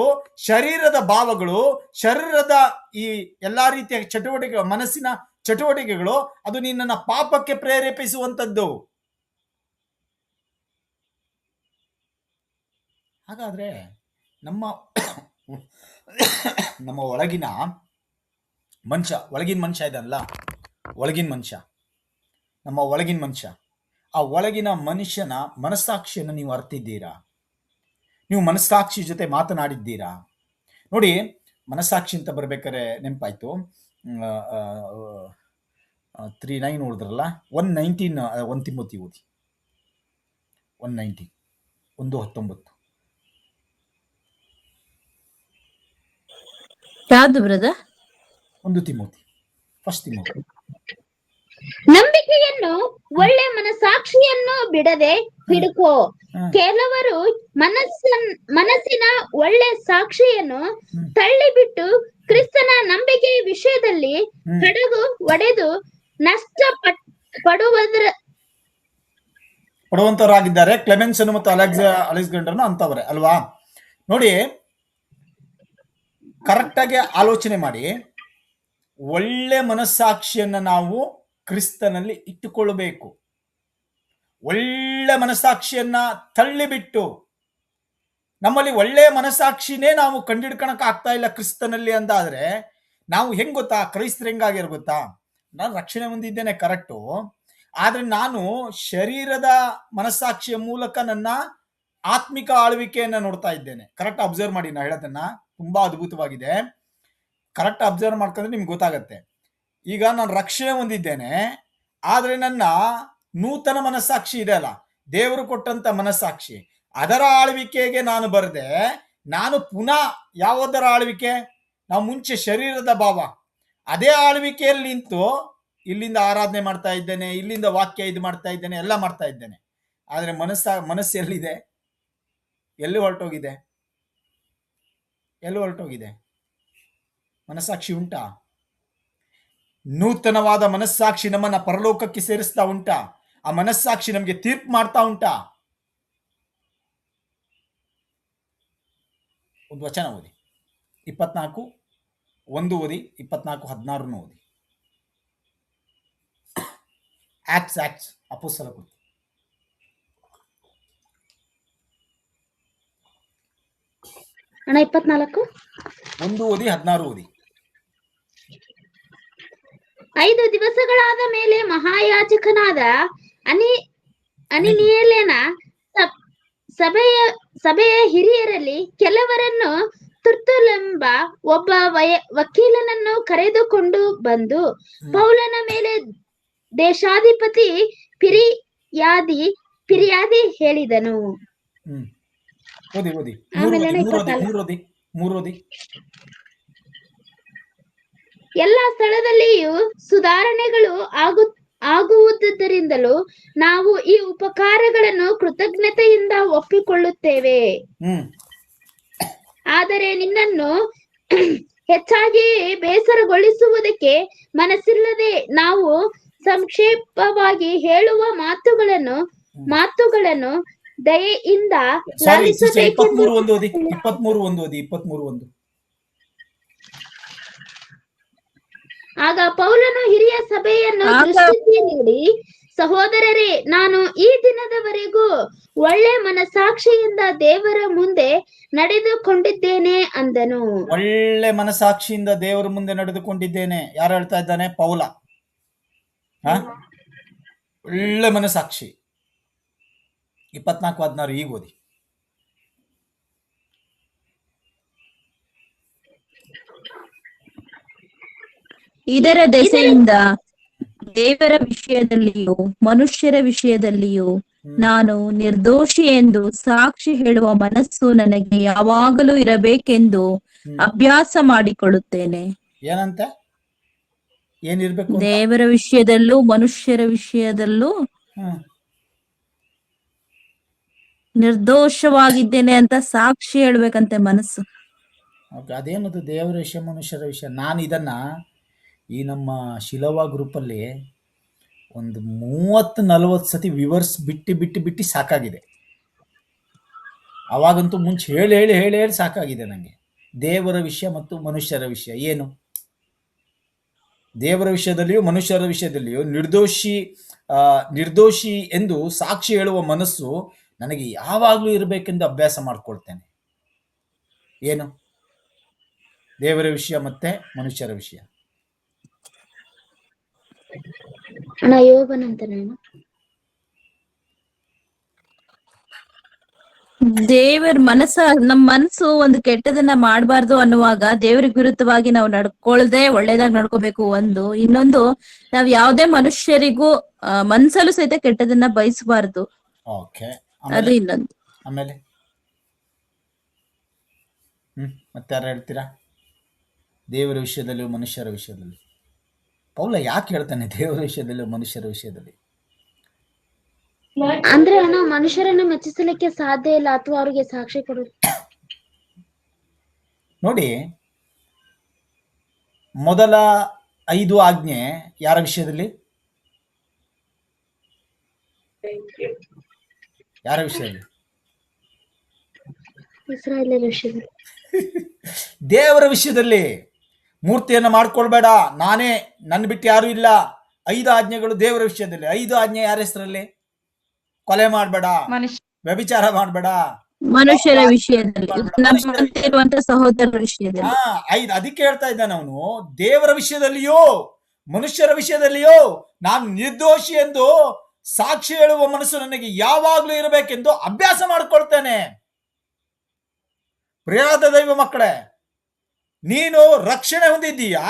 ಶರೀರದ ಭಾವಗಳು, ಶರೀರದ ಈ ಎಲ್ಲಾ ರೀತಿಯ ಚಟುವಟಿಕೆ, ಮನಸ್ಸಿನ ಚಟುವಟಿಕೆಗಳು, ಅದು ನಿನ್ನನ್ನು ಪಾಪಕ್ಕೆ ಪ್ರೇರೇಪಿಸುವಂಥದ್ದು. ಹಾಗಾದ್ರೆ ನಮ್ಮ ಒಳಗಿನ ಮನುಷ್ಯ ಇದಲ್ಲ, ಒಳಗಿನ ಮನುಷ್ಯ, ನಮ್ಮ ಒಳಗಿನ ಮನುಷ್ಯ, ಆ ಒಳಗಿನ ಮನುಷ್ಯನ ಮನಸ್ಸಾಕ್ಷಿಯನ್ನು ನೀವು ಅರ್ತಿದ್ದೀರಾ? ನೀವು ಮನಸ್ಸಾಕ್ಷಿ ಜೊತೆ ಮಾತನಾಡಿದ್ದೀರಾ? ನೋಡಿ, ಮನಸ್ಸಾಕ್ಷಿ ಅಂತ ಬರ್ಬೇಕಾದ್ರೆ ನೆನಪಾಯ್ತು, 3:9 ನೋಡಿದ್ರಲ್ಲ, 1:19, 1 ತಿಮೋತಿ ಓದಿ. 1:19, 1:19. ಯಾವುದು ಬ್ರದರ್? 1 Timothy, first Timothy. ನಂಬಿಕೆಯನ್ನು, ಒಳ್ಳೆ ಮನಸ್ಸಾಕ್ಷಿಯನ್ನು ಬಿಡದೆ ಹಿಡ್ಕೋ. ಕೆಲವರು ಮನಸ್ಸಿನ ಒಳ್ಳೆ ಸಾಕ್ಷಿಯನ್ನು ತಳ್ಳಿಬಿಟ್ಟು ಕ್ರಿಸ್ತನ ನಂಬಿಕೆಯ ವಿಷಯದಲ್ಲಿ ಹಡಗು ಒಡೆದು ನಷ್ಟ ಪಡುವಂತವರಾಗಿದ್ದಾರೆ. ಕ್ಲೆಮೆನ್ಸನ್ ಮತ್ತು ಅಲೆಕ್ಸಾಂಡರ್ನು ಅಂತವರೇ ಅಲ್ವಾ? ನೋಡಿ, ಕರೆಕ್ಟಾಗಿ ಆಲೋಚನೆ ಮಾಡಿ. ಒಳ್ಳೆ ಮನಸ್ಸಾಕ್ಷಿಯನ್ನ ನಾವು ಕ್ರಿಸ್ತನಲ್ಲಿ ಇಟ್ಟುಕೊಳ್ಳಬೇಕು. ಒಳ್ಳೆ ಮನಸ್ಸಾಕ್ಷಿಯನ್ನ ತಳ್ಳಿಬಿಟ್ಟು, ನಮ್ಮಲ್ಲಿ ಒಳ್ಳೆಯ ಮನಸ್ಸಾಕ್ಷಿನೇ ನಾವು ಕಂಡಿಡ್ಕೊಳಕ್ ಆಗ್ತಾ ಇಲ್ಲ ಕ್ರಿಸ್ತನಲ್ಲಿ ಅಂದಾದ್ರೆ ನಾವು ಹೆಂಗ್ ಗೊತ್ತಾ? ಕ್ರೈಸ್ತರು ಹೆಂಗಾಗಿರ್ ಗೊತ್ತಾ? ನಾನು ರಕ್ಷಣೆ ಹೊಂದಿದ್ದೇನೆ ಕರೆಕ್ಟು, ಆದ್ರೆ ನಾನು ಶರೀರದ ಮನಸ್ಸಾಕ್ಷಿಯ ಮೂಲಕ ನನ್ನ ಆತ್ಮಿಕ ಆಳ್ವಿಕೆಯನ್ನ ನೋಡ್ತಾ ಇದ್ದೇನೆ. ಕರೆಕ್ಟ್ ಅಬ್ಸರ್ವ್ ಮಾಡಿ, ನಾ ಹೇಳೋದನ್ನ ತುಂಬಾ ಅದ್ಭುತವಾಗಿದೆ. ಕರೆಕ್ಟ್ ಅಬ್ಸರ್ವ್ ಮಾಡ್ಕೊಂಡ್ರೆ ನಿಮ್ಗೆ ಗೊತ್ತಾಗತ್ತೆ. ಈಗ ನಾನು ರಕ್ಷಣೆ ಹೊಂದಿದ್ದೇನೆ, ಆದ್ರೆ ನನ್ನ ನೂತನ ಮನಸ್ಸಾಕ್ಷಿ ಇದೆ ಅಲ್ಲ, ದೇವರು ಕೊಟ್ಟಂತ ಮನಸ್ಸಾಕ್ಷಿ, ಅದರ ಆಳ್ವಿಕೆಗೆ ನಾನು ಬರದೆ, ನಾನು ಪುನಃ ಯಾವುದರ ಆಳ್ವಿಕೆ? ನಾವು ಮುಂಚೆ ಶರೀರದ ಭಾವ, ಅದೇ ಆಳ್ವಿಕೆಯಲ್ಲಿ ನಿಂತು ಇಲ್ಲಿಂದ ಆರಾಧನೆ ಮಾಡ್ತಾ ಇದ್ದೇನೆ, ಇಲ್ಲಿಂದ ವಾಕ್ಯ ಇದು ಮಾಡ್ತಾ ಇದ್ದೇನೆ, ಎಲ್ಲ ಮಾಡ್ತಾ ಇದ್ದೇನೆ. ಆದ್ರೆ ಮನಸ್ಸು ಎಲ್ಲಿದೆ? ಎಲ್ಲಿ ಹೊರಟೋಗಿದೆ? ಮನಸ್ಸಾಕ್ಷಿ ಉಂಟಾ? ನೂತನವಾದ ಮನಸ್ಸಾಕ್ಷಿ ನಮ್ಮನ್ನ ಪರಲೋಕಕ್ಕೆ ಸೇರಿಸ್ತಾ ಉಂಟಾ? ಆ ಮನಸ್ಸಾಕ್ಷಿ ನಮಗೆ ತೀರ್ಪು ಮಾಡ್ತಾ ಉಂಟಾ? ಒಂದು ವಚನ ಓದಿ, 24:1 ಓದಿ, 24:16 ಓದಿ. ಆಕ್ಟ್ಸ್ ಅಪೊಸ್ತಲ ಕೃತ್ಯ. 24 1 ಓದಿ, 16 ಓದಿ. 5 ದಿವಸಗಳಾದ ಮೇಲೆ ಮಹಾಯಾಜಕನಾದ ಅನಿ ಅನಿನಿಯೇಲನ ಸಭೆಯ ಹಿರಿಯರಲ್ಲಿ ಕೆಲವರನ್ನು ತುರ್ತುಲೆಂಬ ಒಬ್ಬ ವಕೀಲನನ್ನು ಕರೆದುಕೊಂಡು ಬಂದು ಪೌಲನ ಮೇಲೆ ದೇಶಾಧಿಪತಿ ಫಿರ್ಯಾದಿ ಹೇಳಿದನು. ಎಲ್ಲ ಸ್ಥಳದಲ್ಲಿಯೂ ಸುಧಾರಣೆಗಳು ಆಗುವುದರಿಂದಲೂ ನಾವು ಈ ಉಪಕಾರಗಳನ್ನು ಕೃತಜ್ಞತೆಯಿಂದ ಒಪ್ಪಿಕೊಳ್ಳುತ್ತೇವೆ. ಆದರೆ ನಿನ್ನನ್ನು ಹೆಚ್ಚಾಗಿ ಬೇಸರಗೊಳಿಸುವುದಕ್ಕೆ ಮನಸ್ಸಿಲ್ಲದೆ ನಾವು ಸಂಕ್ಷೇಪವಾಗಿ ಹೇಳುವ ಮಾತುಗಳನ್ನು ದಯೆಯಿಂದ ಲಾಲಿಸಬೇಕೆಂದು. ಆಗ ಪೌಲನು ಹಿರಿಯ ಸಭೆಯನ್ನು ದೃಷ್ಟಿಸಿ ನೋಡಿ, ಸಹೋದರರೇ, ನಾನು ಈ ದಿನದವರೆಗೂ ಒಳ್ಳೆ ಮನಸಾಕ್ಷಿಯಿಂದ ದೇವರ ಮುಂದೆ ನಡೆದುಕೊಂಡಿದ್ದೇನೆ ಅಂದನು. ಒಳ್ಳೆ ಮನಸಾಕ್ಷಿಯಿಂದ ದೇವರ ಮುಂದೆ ನಡೆದುಕೊಂಡಿದ್ದೇನೆ. ಯಾರು ಹೇಳ್ತಾ ಇದ್ದಾನೆ? ಪೌಲ. ಒಳ್ಳೆ ಮನಸಾಕ್ಷಿ. 24:16 ಈಗ ಓದಿ. ಇದರ ದೆಸೆಯಿಂದ ದೇವರ ವಿಷಯದಲ್ಲಿಯೂ ಮನುಷ್ಯರ ವಿಷಯದಲ್ಲಿಯೂ ನಾನು ನಿರ್ದೋಷಿ ಎಂದು ಸಾಕ್ಷಿ ಹೇಳುವ ಮನಸ್ಸು ನನಗೆ ಯಾವಾಗಲೂ ಇರಬೇಕೆಂದು ಅಭ್ಯಾಸ ಮಾಡಿಕೊಳ್ಳುತ್ತೇನೆ. ಏನಂತ? ಏನಿರ್ಬೇಕು? ದೇವರ ವಿಷಯದಲ್ಲೂ ಮನುಷ್ಯರ ವಿಷಯದಲ್ಲೂ ನಿರ್ದೋಷವಾಗಿದ್ದೇನೆ ಅಂತ ಸಾಕ್ಷಿ ಹೇಳ್ಬೇಕಂತೆ ಮನಸ್ಸು. ಅದೇನದು ದೇವರ ವಿಷಯ ಮನುಷ್ಯರ ವಿಷಯ? ನಾನು ಇದನ್ನ ಈ ನಮ್ಮ ಶಿಲವಾ ಗ್ರೂಪಲ್ಲಿ ಒಂದು 30-40 ಸತಿ ವಿವರ್ಸ್ ಬಿಟ್ಟು ಸಾಕಾಗಿದೆ. ಅವಾಗಂತೂ ಮುಂಚೆ ಹೇಳಿ ಹೇಳಿ ಹೇಳಿ ಹೇಳಿ ಸಾಕಾಗಿದೆ ನನಗೆ. ದೇವರ ವಿಷಯ ಮತ್ತು ಮನುಷ್ಯರ ವಿಷಯ ಏನು? ದೇವರ ವಿಷಯದಲ್ಲಿಯೂ ಮನುಷ್ಯರ ವಿಷಯದಲ್ಲಿಯೂ ನಿರ್ದೋಷಿ ಎಂದು ಸಾಕ್ಷಿ ಹೇಳುವ ಮನಸ್ಸು ನನಗೆ ಯಾವಾಗಲೂ ಇರಬೇಕೆಂದು ಅಭ್ಯಾಸ ಮಾಡ್ಕೊಳ್ತೇನೆ. ಏನು? ದೇವರ ವಿಷಯ ಮತ್ತೆ ಮನುಷ್ಯರ ವಿಷಯ. ದೇವರ ನಮ್ಮ ಮನಸ್ಸು ಒಂದು ಕೆಟ್ಟದನ್ನ ಮಾಡಬಾರ್ದು ಅನ್ನುವಾಗ ದೇವರಿಗೆ ವಿರುದ್ಧವಾಗಿ ನಾವು ನಡ್ಕೊಳ್ದೆ ಒಳ್ಳೇದಾಗಿ ನಡ್ಕೋಬೇಕು. ಇನ್ನೊಂದು ನಾವ್ ಯಾವ್ದೇ ಮನುಷ್ಯರಿಗೂ ಮನ್ಸಲ್ಲೂ ಸಹಿತ ಕೆಟ್ಟದನ್ನ ಬಯಸಬಾರ್ದು. ಅದು ಇನ್ನೊಂದು. ಆಮೇಲೆ ಮತ್ತೆ ಯಾರು ಹೇಳ್ತೀರಾ? ದೇವರ ವಿಷಯದಲ್ಲಿ ಮನುಷ್ಯರ ವಿಷಯದಲ್ಲಿ ಪೌಲ ಯಾಕೆ ಹೇಳ್ತಾನೆ ದೇವರ ವಿಷಯದಲ್ಲಿ ಮನುಷ್ಯರ ವಿಷಯದಲ್ಲಿ? ಅಂದ್ರೆ ಮನುಷ್ಯರನ್ನು ಮೆಚ್ಚಿಸಲಿಕ್ಕೆ ಸಾಧ್ಯ ಇಲ್ಲ, ಅಥವಾ ಅವರಿಗೆ ಸಾಕ್ಷಿ ಕೊಡುದು. ನೋಡಿ, ಮೊದಲ 5 ಆಜ್ಞೆ ಯಾರ ವಿಷಯದಲ್ಲಿ? ಯಾರ ವಿಷಯದಲ್ಲಿ? ಇಸ್ರಾಯೇಲ್ಯರ ವಿಷಯದಲ್ಲಿ. ದೇವರ ವಿಷಯದಲ್ಲಿ. ಮೂರ್ತಿಯನ್ನು ಮಾಡ್ಕೊಳ್ಬೇಡ, ನಾನೇ, ನನ್ನ ಬಿಟ್ಟು ಯಾರು ಇಲ್ಲ. 5 ಆಜ್ಞೆಗಳು ದೇವರ ವಿಷಯದಲ್ಲಿ. 5 ಆಜ್ಞೆ ಯಾರ ಹೆಸರಲ್ಲಿ? ಕೊಲೆ ಮಾಡಬೇಡ, ವ್ಯಭಿಚಾರ ಮಾಡಬೇಡ, ಮನುಷ್ಯರ ವಿಷಯದಲ್ಲಿ, ಸಹೋದರರ ವಿಷಯದಲ್ಲಿ. 5. ಅದಕ್ಕೆ ಹೇಳ್ತಾ ಇದ್ದಾನೆ ಅವನು, ದೇವರ ವಿಷಯದಲ್ಲಿಯೋ ಮನುಷ್ಯರ ವಿಷಯದಲ್ಲಿಯೋ ನಾನು ನಿರ್ದೋಷಿ ಎಂದು ಸಾಕ್ಷಿ ಹೇಳುವ ಮನಸ್ಸು ನನಗೆ ಯಾವಾಗ್ಲೂ ಇರಬೇಕೆಂದು ಅಭ್ಯಾಸ ಮಾಡ್ಕೊಳ್ತೇನೆ. ಪ್ರಿಯಾದ ದೈವ ಮಕ್ಕಳೇ, ನೀನು ರಕ್ಷಣೆ ಹೊಂದಿದ್ದೀಯಾ,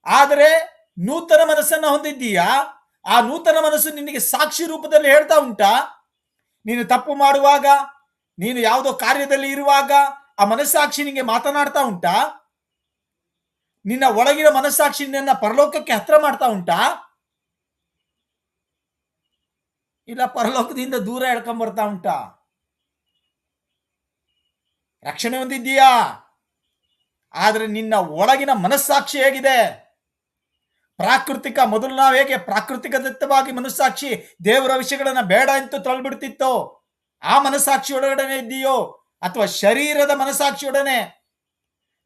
ಆದರೆ ನೂತನ ಮನಸ್ಸನ್ನ ಹೊಂದಿದ್ದೀಯಾ? ಆ ನೂತನ ಮನಸ್ಸು ನಿನಗೆ ಸಾಕ್ಷಿ ರೂಪದಲ್ಲಿ ಹೇಳ್ತಾ ಉಂಟಾ? ನೀನು ತಪ್ಪು ಮಾಡುವಾಗ, ನೀನು ಯಾವುದೋ ಕಾರ್ಯದಲ್ಲಿ ಇರುವಾಗ ಆ ಮನಸ್ಸಾಕ್ಷಿ ನಿನಗೆ ಮಾತನಾಡ್ತಾ ಉಂಟಾ? ನಿನ್ನ ಒಳಗಿನ ಮನಸ್ಸಾಕ್ಷಿ ನಿನ್ನ ಪರಲೋಕಕ್ಕೆ ಹತ್ರ ಮಾಡ್ತಾ ಉಂಟಾ? ಇಲ್ಲ ಪರಲೋಕದಿಂದ ದೂರ ಎಳ್ಕೊಂಡ್ ಬರ್ತಾ ಉಂಟಾ? ರಕ್ಷಣೆ ಹೊಂದಿದ್ದೀಯಾ, ಆದ್ರೆ ನಿನ್ನ ಒಳಗಿನ ಮನಸ್ಸಾಕ್ಷಿ ಹೇಗಿದೆ? ಮೊದಲು ನಾವು ಹೇಗೆ ಪ್ರಾಕೃತಿಕ ದತ್ತವಾಗಿ ಮನಸ್ಸಾಕ್ಷಿ ದೇವರ ವಿಷಯಗಳನ್ನ ಬೇಡ ಅಂತ ತೊಳ್ಬಿಡ್ತಿತ್ತೋ, ಆ ಮನಸ್ಸಾಕ್ಷಿ ಒಳಗಡೆ ಇದ್ದೀಯೋ, ಅಥವಾ ಶರೀರದ ಮನಸ್ಸಾಕ್ಷಿಯೊಡನೆ?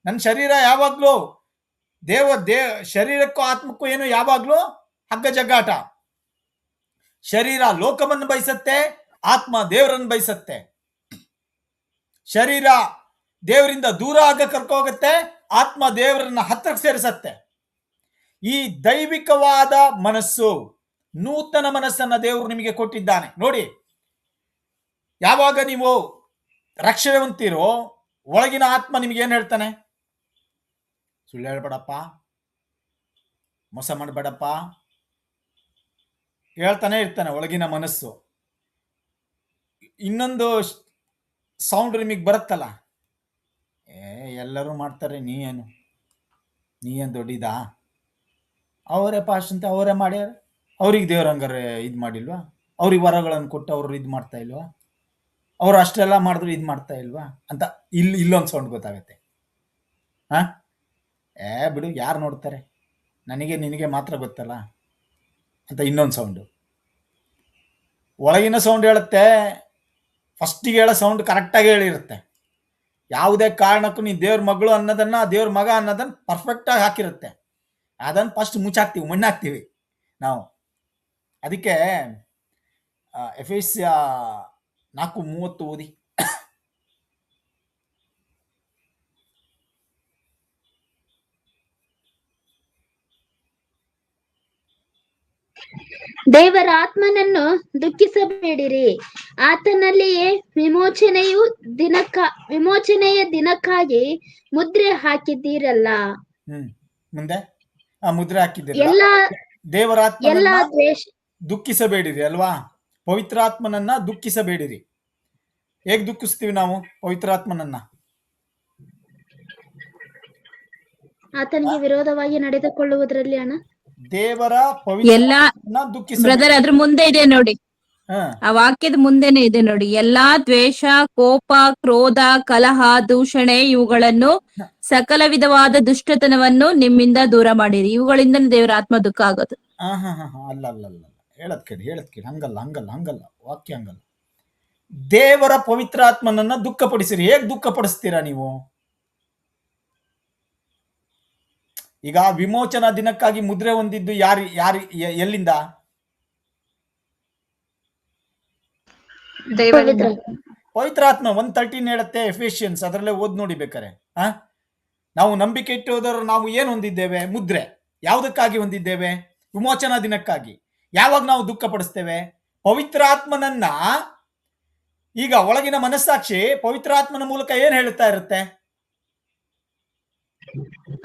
ನನ್ನ ಶರೀರ ಯಾವಾಗ್ಲೂ ಶರೀರಕ್ಕೂ ಆತ್ಮಕ್ಕೂ ಏನು ಯಾವಾಗ್ಲೂ ಹಗ್ಗ ಜಗ್ಗಾಟ. ಶರೀರ ಲೋಕವನ್ನು ಬಯಸತ್ತೆ, ಆತ್ಮ ದೇವರನ್ನು ಬಯಸತ್ತೆ. ಶರೀರ ದೇವರಿಂದ ದೂರ ಆಗ ಕರ್ಕೋಗತ್ತೆ, ಆತ್ಮ ದೇವರನ್ನ ಹತ್ತಿರಕ್ಕೆ ಸೇರಿಸತ್ತೆ. ಈ ದೈವಿಕವಾದ ಮನಸ್ಸು, ನೂತನ ಮನಸ್ಸನ್ನ ದೇವರು ನಿಮಗೆ ಕೊಟ್ಟಿದ್ದಾನೆ. ನೋಡಿ, ಯಾವಾಗ ನೀವು ರಕ್ಷಣೆ ಹೊಂದ್ತೀರೋ ಒಳಗಿನ ಆತ್ಮ ನಿಮ್ಗೆ ಏನ್ ಹೇಳ್ತಾನೆ? ಸುಳ್ಳು ಹೇಳ್ಬೇಡಪ್ಪ, ಮೋಸ ಮಾಡಬೇಡಪ್ಪ ಹೇಳ್ತಾನೆ ಇರ್ತಾನೆ ಒಳಗಿನ ಮನಸ್ಸು. ಇನ್ನೊಂದು ಸೌಂಡ್ ನಿಮಗೆ ಬರುತ್ತಲ್ಲ, ಎಲ್ಲರೂ ಮಾಡ್ತಾರೆ, ನೀ ಏನು ದೊಡ್ಡಿದಾ, ಅವರೇ ಪಾಸ್ಟ್ ಅಂತ ಅವರೇ ಮಾಡ್ಯಾರ, ಅವ್ರಿಗೆ ದೇವ್ರ ಹಂಗಾರೆ ಇದು ಮಾಡಿಲ್ವಾ, ಅವ್ರಿಗೆ ವರಗಳನ್ನು ಕೊಟ್ಟು ಅವ್ರು ಇದು ಮಾಡ್ತಾ ಇಲ್ವಾ, ಅವ್ರು ಅಷ್ಟೆಲ್ಲ ಮಾಡಿದ್ರು ಇದು ಮಾಡ್ತಾ ಇಲ್ವಾ ಅಂತ ಇಲ್ಲೊಂದು ಸೌಂಡ್ ಗೊತ್ತಾಗತ್ತೆ. ಬಿಡು, ಯಾರು ನೋಡ್ತಾರೆ, ನನಗೆ ನಿನಗೆ ಮಾತ್ರ ಗೊತ್ತಲ್ಲ ಅಂತ ಇನ್ನೊಂದು ಸೌಂಡು. ಒಳಗಿನ ಸೌಂಡ್ ಹೇಳುತ್ತೆ, ಫಸ್ಟಿಗೆ ಹೇಳೋ ಸೌಂಡ್ ಕರೆಕ್ಟಾಗಿ ಹೇಳಿರುತ್ತೆ. ಯಾವುದೇ ಕಾರಣಕ್ಕೂ ನೀ ದೇವ್ರ ಮಗಳು ಅನ್ನೋದನ್ನ, ದೇವ್ರ ಮಗ ಅನ್ನೋದನ್ನ ಪರ್ಫೆಕ್ಟಾಗಿ ಹಾಕಿರುತ್ತೆ. ಅದನ್ನು ಫಸ್ಟ್ ಮುಚ್ಚಾಕ್ತೀವಿ, ಮಣ್ಣಾಕ್ತೀವಿ ನಾವು. ಅದಕ್ಕೆ ಎಫೆಸ್ಯ 4:30 ಓದಿ. ದೇವರ ಆತ್ಮನನ್ನು ದುಃಖಿಸಬೇಡಿರಿ, ಆತನಲ್ಲಿಯೇ ವಿಮೋಚನೆಯ ದಿನಕ್ಕಾಗಿ ಮುದ್ರೆ ಹಾಕಿದ್ದೀರಲ್ಲ. ಮುಂದೆ ಆ ಮುದ್ರೆ ಹಾಕಿದ್ದೀರಲ್ಲ. ಎಲ್ಲಾ ದೇವರಾತ್ಮನನ್ನ ದ್ವೇಷ ದುಃಖಿಸಬೇಡಿರಿ ಅಲ್ವಾ? ಪವಿತ್ರಾತ್ಮನನ್ನ ದುಃಖಿಸಬೇಡಿರಿ. ಹೇಗ್ ದುಃಖಿಸ್ತೀವಿ ನಾವು ಪವಿತ್ರಾತ್ಮನನ್ನ? ಆತನಿಗೆ ವಿರೋಧವಾಗಿ ನಡೆದುಕೊಳ್ಳುವುದರಲ್ಲಿ ಅಣ್ಣ. ದೇವರ ಎಲ್ಲಾ ಪವಿತ್ರ ದುಃಖಿಸ. ಬ್ರದರ್ ಅದ್ರ ಮುಂದೆ ಇದೆ ನೋಡಿ, ಆ ವಾಕ್ಯದ ಮುಂದೆನೆ ಇದೆ ನೋಡಿ, ಎಲ್ಲಾ ದ್ವೇಷ, ಕೋಪ, ಕ್ರೋಧ, ಕಲಹ, ದೂಷಣೆ ಇವುಗಳನ್ನು ಸಕಲ ವಿಧವಾದ ದುಷ್ಟತನವನ್ನು ನಿಮ್ಮಿಂದ ದೂರ ಮಾಡಿರಿ. ಇವುಗಳಿಂದ ದೇವರ ಆತ್ಮ ದುಃಖ ಆಗೋದು. ಅಲ್ಲ, ಹೇಳದ್ ಕೇಳಿ, ಹಂಗಲ್ಲ ವಾಕ್ಯ ಹಂಗಲ್ಲ. ದೇವರ ಪವಿತ್ರಾತ್ಮನನ್ನ ದುಃಖಪಡಿಸಿರಿ. ಹೇಗ್ ದುಃಖಪಡಿಸ್ತೀರಾ ನೀವು? ಈಗ ವಿಮೋಚನಾ ದಿನಕ್ಕಾಗಿ ಮುದ್ರೆ ಹೊಂದಿದ್ದು ಯಾರು ಎಲ್ಲಿಂದ? ಪವಿತ್ರಾತ್ಮ. 1:13 ಹೇಳುತ್ತೆ ಎಫೆಸಿಯನ್ಸ್, ಅದರಲ್ಲೇ ಓದ್ ನೋಡಿ ಬೇಕಾರೆ. ನಾವು ನಂಬಿಕೆ ಇಟ್ಟುವುದರ ನಾವು ಏನು ಹೊಂದಿದ್ದೇವೆ? ಮುದ್ರೆ. ಯಾವುದಕ್ಕಾಗಿ ಹೊಂದಿದ್ದೇವೆ? ವಿಮೋಚನಾ ದಿನಕ್ಕಾಗಿ. ಯಾವಾಗ ನಾವು ದುಃಖ ಪಡಿಸ್ತೇವೆ? ಪವಿತ್ರಾತ್ಮನನ್ನ. ಈಗ ಒಳಗಿನ ಮನಸ್ಸಾಕ್ಷಿ ಪವಿತ್ರಾತ್ಮನ ಮೂಲಕ ಏನ್ ಹೇಳುತ್ತಾ ಇರುತ್ತೆ?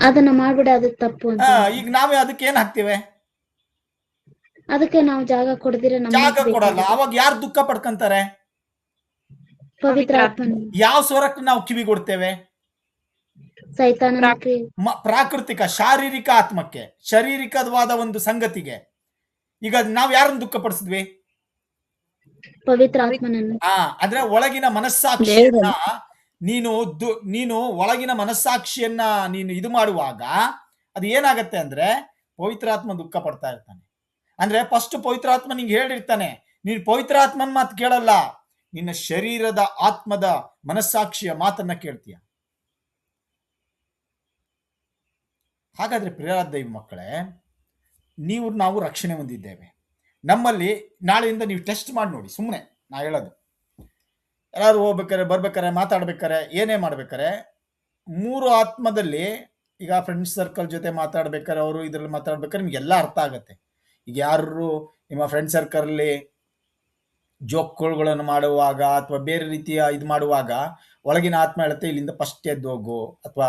ಅದನ್ನ ಮಾಡ್ಬಿಡ, ಅದು ತಪ್ಪು ಅಂತ. ಈಗ ನಾವೇ ಅದಕ್ಕೆ ಏನ್ ಹಾಕ್ತಿವೆ? ಅದಕ್ಕೆ ನಾವು ಜಾಗ ಕೊಡದಿರ ಜಾಗ ಕೊಡಲ್ಲ. ಅವಾಗ ಯಾರು ದುಃಖ ಪಡ್ಕೊಂತಾರೆ? ಪವಿತ್ರಾತ್ಮ. ಯಾವ ಸ್ವರಕ್ಕೆ ನಾವು ಕಿವಿ ಕೊಡ್ತೇವೆ? ಸೈತಾನ. ಪ್ರಾಕೃತಿಕ ಶಾರೀರಿಕ ಆತ್ಮಕ್ಕೆ, ಶಾರೀರಿಕವಾದ ಒಂದು ಸಂಗತಿಗೆ. ಈಗ ನಾವ್ ಯಾರನ್ನು ದುಃಖ ಪಡಿಸಿದ್ವಿ? ಪವಿತ್ರಾತ್ಮನನ್ನು. ಅಂದ್ರೆ ಒಳಗಿನ ಮನಸ್ಸಾಕ್ಷಿಯನ್ನ ನೀನು ಒಳಗಿನ ಮನಸ್ಸಾಕ್ಷಿಯನ್ನ ನೀನು ಇದು ಮಾಡುವಾಗ ಅದು ಏನಾಗತ್ತೆ ಅಂದ್ರೆ ಪವಿತ್ರಾತ್ಮ ದುಃಖ ಪಡ್ತಾ ಇರ್ತಾನೆ. ಅಂದ್ರೆ ಫಸ್ಟ್ ಪವಿತ್ರಾತ್ಮ ನಿಂಗೆ ಹೇಳಿರ್ತಾನೆ, ನೀನು ಪವಿತ್ರಾತ್ಮನ್ ಮಾತು ಕೇಳಲ್ಲ, ನಿನ್ನ ಶರೀರದ ಆತ್ಮದ ಮನಸ್ಸಾಕ್ಷಿಯ ಮಾತನ್ನ ಕೇಳ್ತೀಯ. ಹಾಗಾದ್ರೆ ಪ್ರಿಯರಾದ ದೈವ ಮಕ್ಕಳೇ, ನಾವು ರಕ್ಷಣೆ ಹೊಂದಿದ್ದೇವೆ. ನಮ್ಮಲ್ಲಿ ನಾಳೆಯಿಂದ ನೀವು ಟೆಸ್ಟ್ ಮಾಡಿ ನೋಡಿ. ಸುಮ್ಮನೆ ನಾ ಹೇಳೋದು, ಯಾರು ಹೋಗ್ಬೇಕಾರೆ, ಬರ್ಬೇಕಾರೆ, ಮಾತಾಡ್ಬೇಕಾರೆ, ಏನೇ ಮಾಡ್ಬೇಕಾರೆ 3 ಆತ್ಮದಲ್ಲಿ, ಈಗ ಫ್ರೆಂಡ್ಸ್ ಸರ್ಕಲ್ ಜೊತೆ ಮಾತಾಡ್ಬೇಕಾರೆ, ಅವರು ಇದ್ರಲ್ಲಿ ಮಾತಾಡ್ಬೇಕಾರೆ ನಿಮ್ಗೆಲ್ಲ ಅರ್ಥ ಆಗತ್ತೆ. ಈಗ ಯಾರು ನಿಮ್ಮ ಫ್ರೆಂಡ್ ಸರ್ಕಲ್ಲಿ ಜೋಕ್ಗಳನ್ನು ಮಾಡುವಾಗ ಅಥವಾ ಬೇರೆ ರೀತಿಯ ಇದು ಮಾಡುವಾಗ ಒಳಗಿನ ಆತ್ಮ ಹೇಳುತ್ತೆ, ಇಲ್ಲಿಂದ ಫಸ್ಟ್ ಎದ್ದು ಹೋಗು, ಅಥವಾ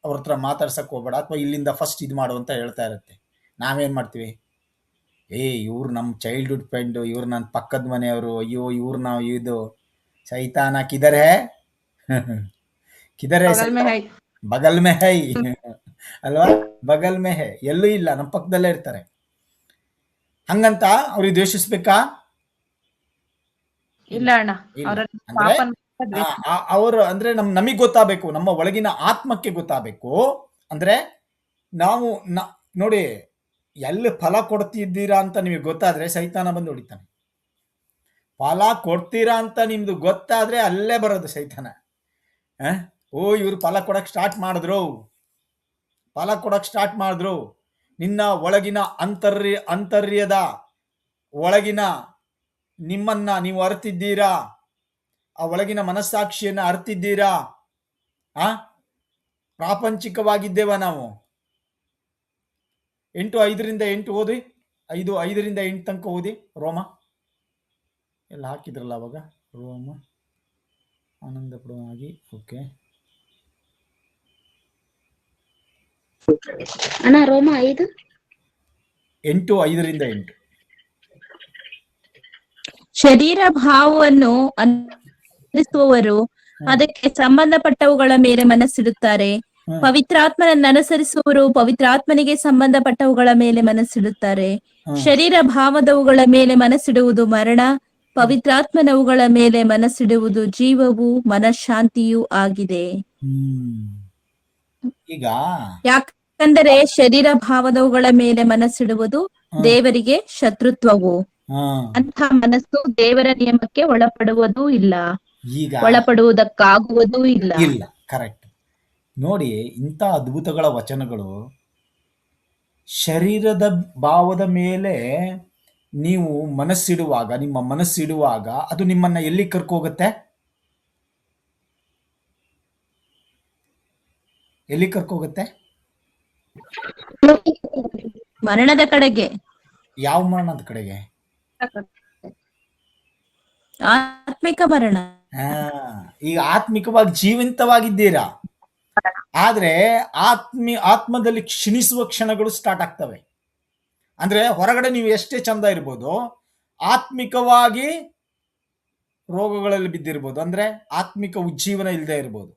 ಅವ್ರ ಹತ್ರ ಮಾತಾಡ್ಸಕ್ ಹೋಗ್ಬೇಡ, ಅಥವಾ ಇಲ್ಲಿಂದ ಫಸ್ಟ್ ಇದು ಮಾಡು ಅಂತ ಹೇಳ್ತಾ ಇರುತ್ತೆ. ನಾವೇನ್ ಮಾಡ್ತೀವಿ? ಇವ್ರು ನಮ್ಮ ಚೈಲ್ಡ್ಹುಡ್ ಫ್ರೆಂಡು, ಇವ್ರು ನನ್ನ ಪಕ್ಕದ ಮನೆಯವರು, ಅಯ್ಯೋ ಇವ್ರು ನಾವು ಇದು ಸೈತಾನ ಕಿದರೆ ಬಗಲ್ ಮೇ ಹೈ ಅಲ್ವಾ? ಬಗಲ್ ಮೇ ಹೈ, ಎಲ್ಲೂ ಇಲ್ಲ, ನಮ್ಮ ಪಕ್ಕದಲ್ಲೇ ಇರ್ತಾರೆ. ಹಂಗಂತ ಅವ್ರಿಗೆ ದ್ವೇಷಿಸ್ಬೇಕಾ? ಇಲ್ಲ ಅಣ್ಣ. ಅವರು ಅಂದ್ರೆ ನಮಗ್ ಗೊತ್ತಾಗಬೇಕು, ನಮ್ಮ ಒಳಗಿನ ಆತ್ಮಕ್ಕೆ ಗೊತ್ತಾಗಬೇಕು. ಅಂದ್ರೆ ನಾವು ನೋಡಿ, ಎಲ್ಲಿ ಫಲ ಕೊಡ್ತಿದ್ದೀರಾ ಅಂತ ನಿಮಗೆ ಗೊತ್ತಾದ್ರೆ ಸೈತಾನ ಬಂದು ಹೊಡಿತಾನೆ. ಫಲ ಕೊಡ್ತೀರಾ ಅಂತ ನಿಮ್ದು ಗೊತ್ತಾದ್ರೆ ಅಲ್ಲೇ ಬರೋದು ಸೈತಾನ. ಇವ್ರು ಫಲ ಕೊಡಕ್ ಸ್ಟಾರ್ಟ್ ಮಾಡಿದ್ರು, ನಿನ್ನ ಒಳಗಿನ ಅಂತರ್ಯದ ಒಳಗಿನ ನಿಮ್ಮನ್ನ ನೀವು ಅರ್ತಿದ್ದೀರಾ, ಆ ಒಳಗಿನ ಮನಸ್ಸಾಕ್ಷಿಯನ್ನ ಅರ್ತಿದ್ದೀರಾ? ಪ್ರಾಪಂಚಿಕವಾಗಿದ್ದೇವ ನಾವು? 8:5-8 ಓದಿ. 5:5-8 ತನಕ ಓದಿ. ರೋಮ ಎಲ್ಲ ಹಾಕಿದ್ರಲ್ಲ ಅವಾಗ. ರೋಮ ಆನಂದ ಪಡುವಾಗಿ. ಓಕೆ, ಅಣ್ಣ ರೋಮ 5. 8:5-8. ಶರೀರ ಭಾವವನ್ನು ಅನುಸರಿಸುವವರು ಅದಕ್ಕೆ ಸಂಬಂಧಪಟ್ಟವುಗಳ ಮೇಲೆ ಮನಸ್ಸಿಡುತ್ತಾರೆ. ಪವಿತ್ರಾತ್ಮನನ್ನು ಅನುಸರಿಸುವವರು ಪವಿತ್ರಾತ್ಮನಿಗೆ ಸಂಬಂಧಪಟ್ಟವುಗಳ ಮೇಲೆ ಮನಸ್ಸಿಡುತ್ತಾರೆ. ಶರೀರ ಭಾವದವುಗಳ ಮೇಲೆ ಮನಸ್ಸಿಡುವುದು ಮರಣ, ಪವಿತ್ರಾತ್ಮನವುಗಳ ಮೇಲೆ ಮನಸ್ಸಿಡುವುದು ಜೀವವು ಮನಃಶಾಂತಿಯೂ ಆಗಿದೆ. ಈಗ ಯಾಕಂದರೆ ಶರೀರ ಭಾವದವುಗಳ ಮೇಲೆ ಮನಸ್ಸಿಡುವುದು ದೇವರಿಗೆ ಶತ್ರುತ್ವವು. ಅಂಥ ಮನಸ್ಸು ದೇವರ ನಿಯಮಕ್ಕೆ ಒಳಪಡುವುದೂ ಇಲ್ಲ, ಈಗ ಒಳಪಡುವುದಕ್ಕಾಗುವುದೂ ಇಲ್ಲ. ಇಲ್ಲ, ಕರೆಕ್ಟ್. ನೋಡಿ, ಇಂಥ ಅದ್ಭುತಗಳ ವಚನಗಳು. ಶರೀರದ ಭಾವದ ಮೇಲೆ ನೀವು ಮನಸ್ಸಿಡುವಾಗ, ನಿಮ್ಮ ಮನಸ್ಸಿಡುವಾಗ ಅದು ನಿಮ್ಮನ್ನ ಎಲ್ಲಿ ಕರ್ಕೋಗುತ್ತೆ? ಎಲ್ಲಿ ಕರ್ಕೋಗುತ್ತೆ? ಮರಣದ ಕಡೆಗೆ. ಯಾವ ಮರಣದ ಕಡೆಗೆ? ಆತ್ಮಿಕ ಮರಣ. ಈಗ ಆತ್ಮಿಕವಾಗಿ ಜೀವಂತವಾಗಿದ್ದೀರಾ, ಆದ್ರೆ ಆತ್ಮದಲ್ಲಿ ಕ್ಷೀಣಿಸುವ ಕ್ಷಣಗಳು ಸ್ಟಾರ್ಟ್ ಆಗ್ತವೆ. ಅಂದ್ರೆ ಹೊರಗಡೆ ನೀವು ಎಷ್ಟೇ ಚಂದ ಇರ್ಬೋದು, ಆತ್ಮಿಕವಾಗಿ ರೋಗಗಳಲ್ಲಿ ಬಿದ್ದಿರ್ಬೋದು. ಅಂದ್ರೆ ಆತ್ಮಿಕ ಉಜ್ಜೀವನ ಇಲ್ಲದೆ ಇರ್ಬೋದು.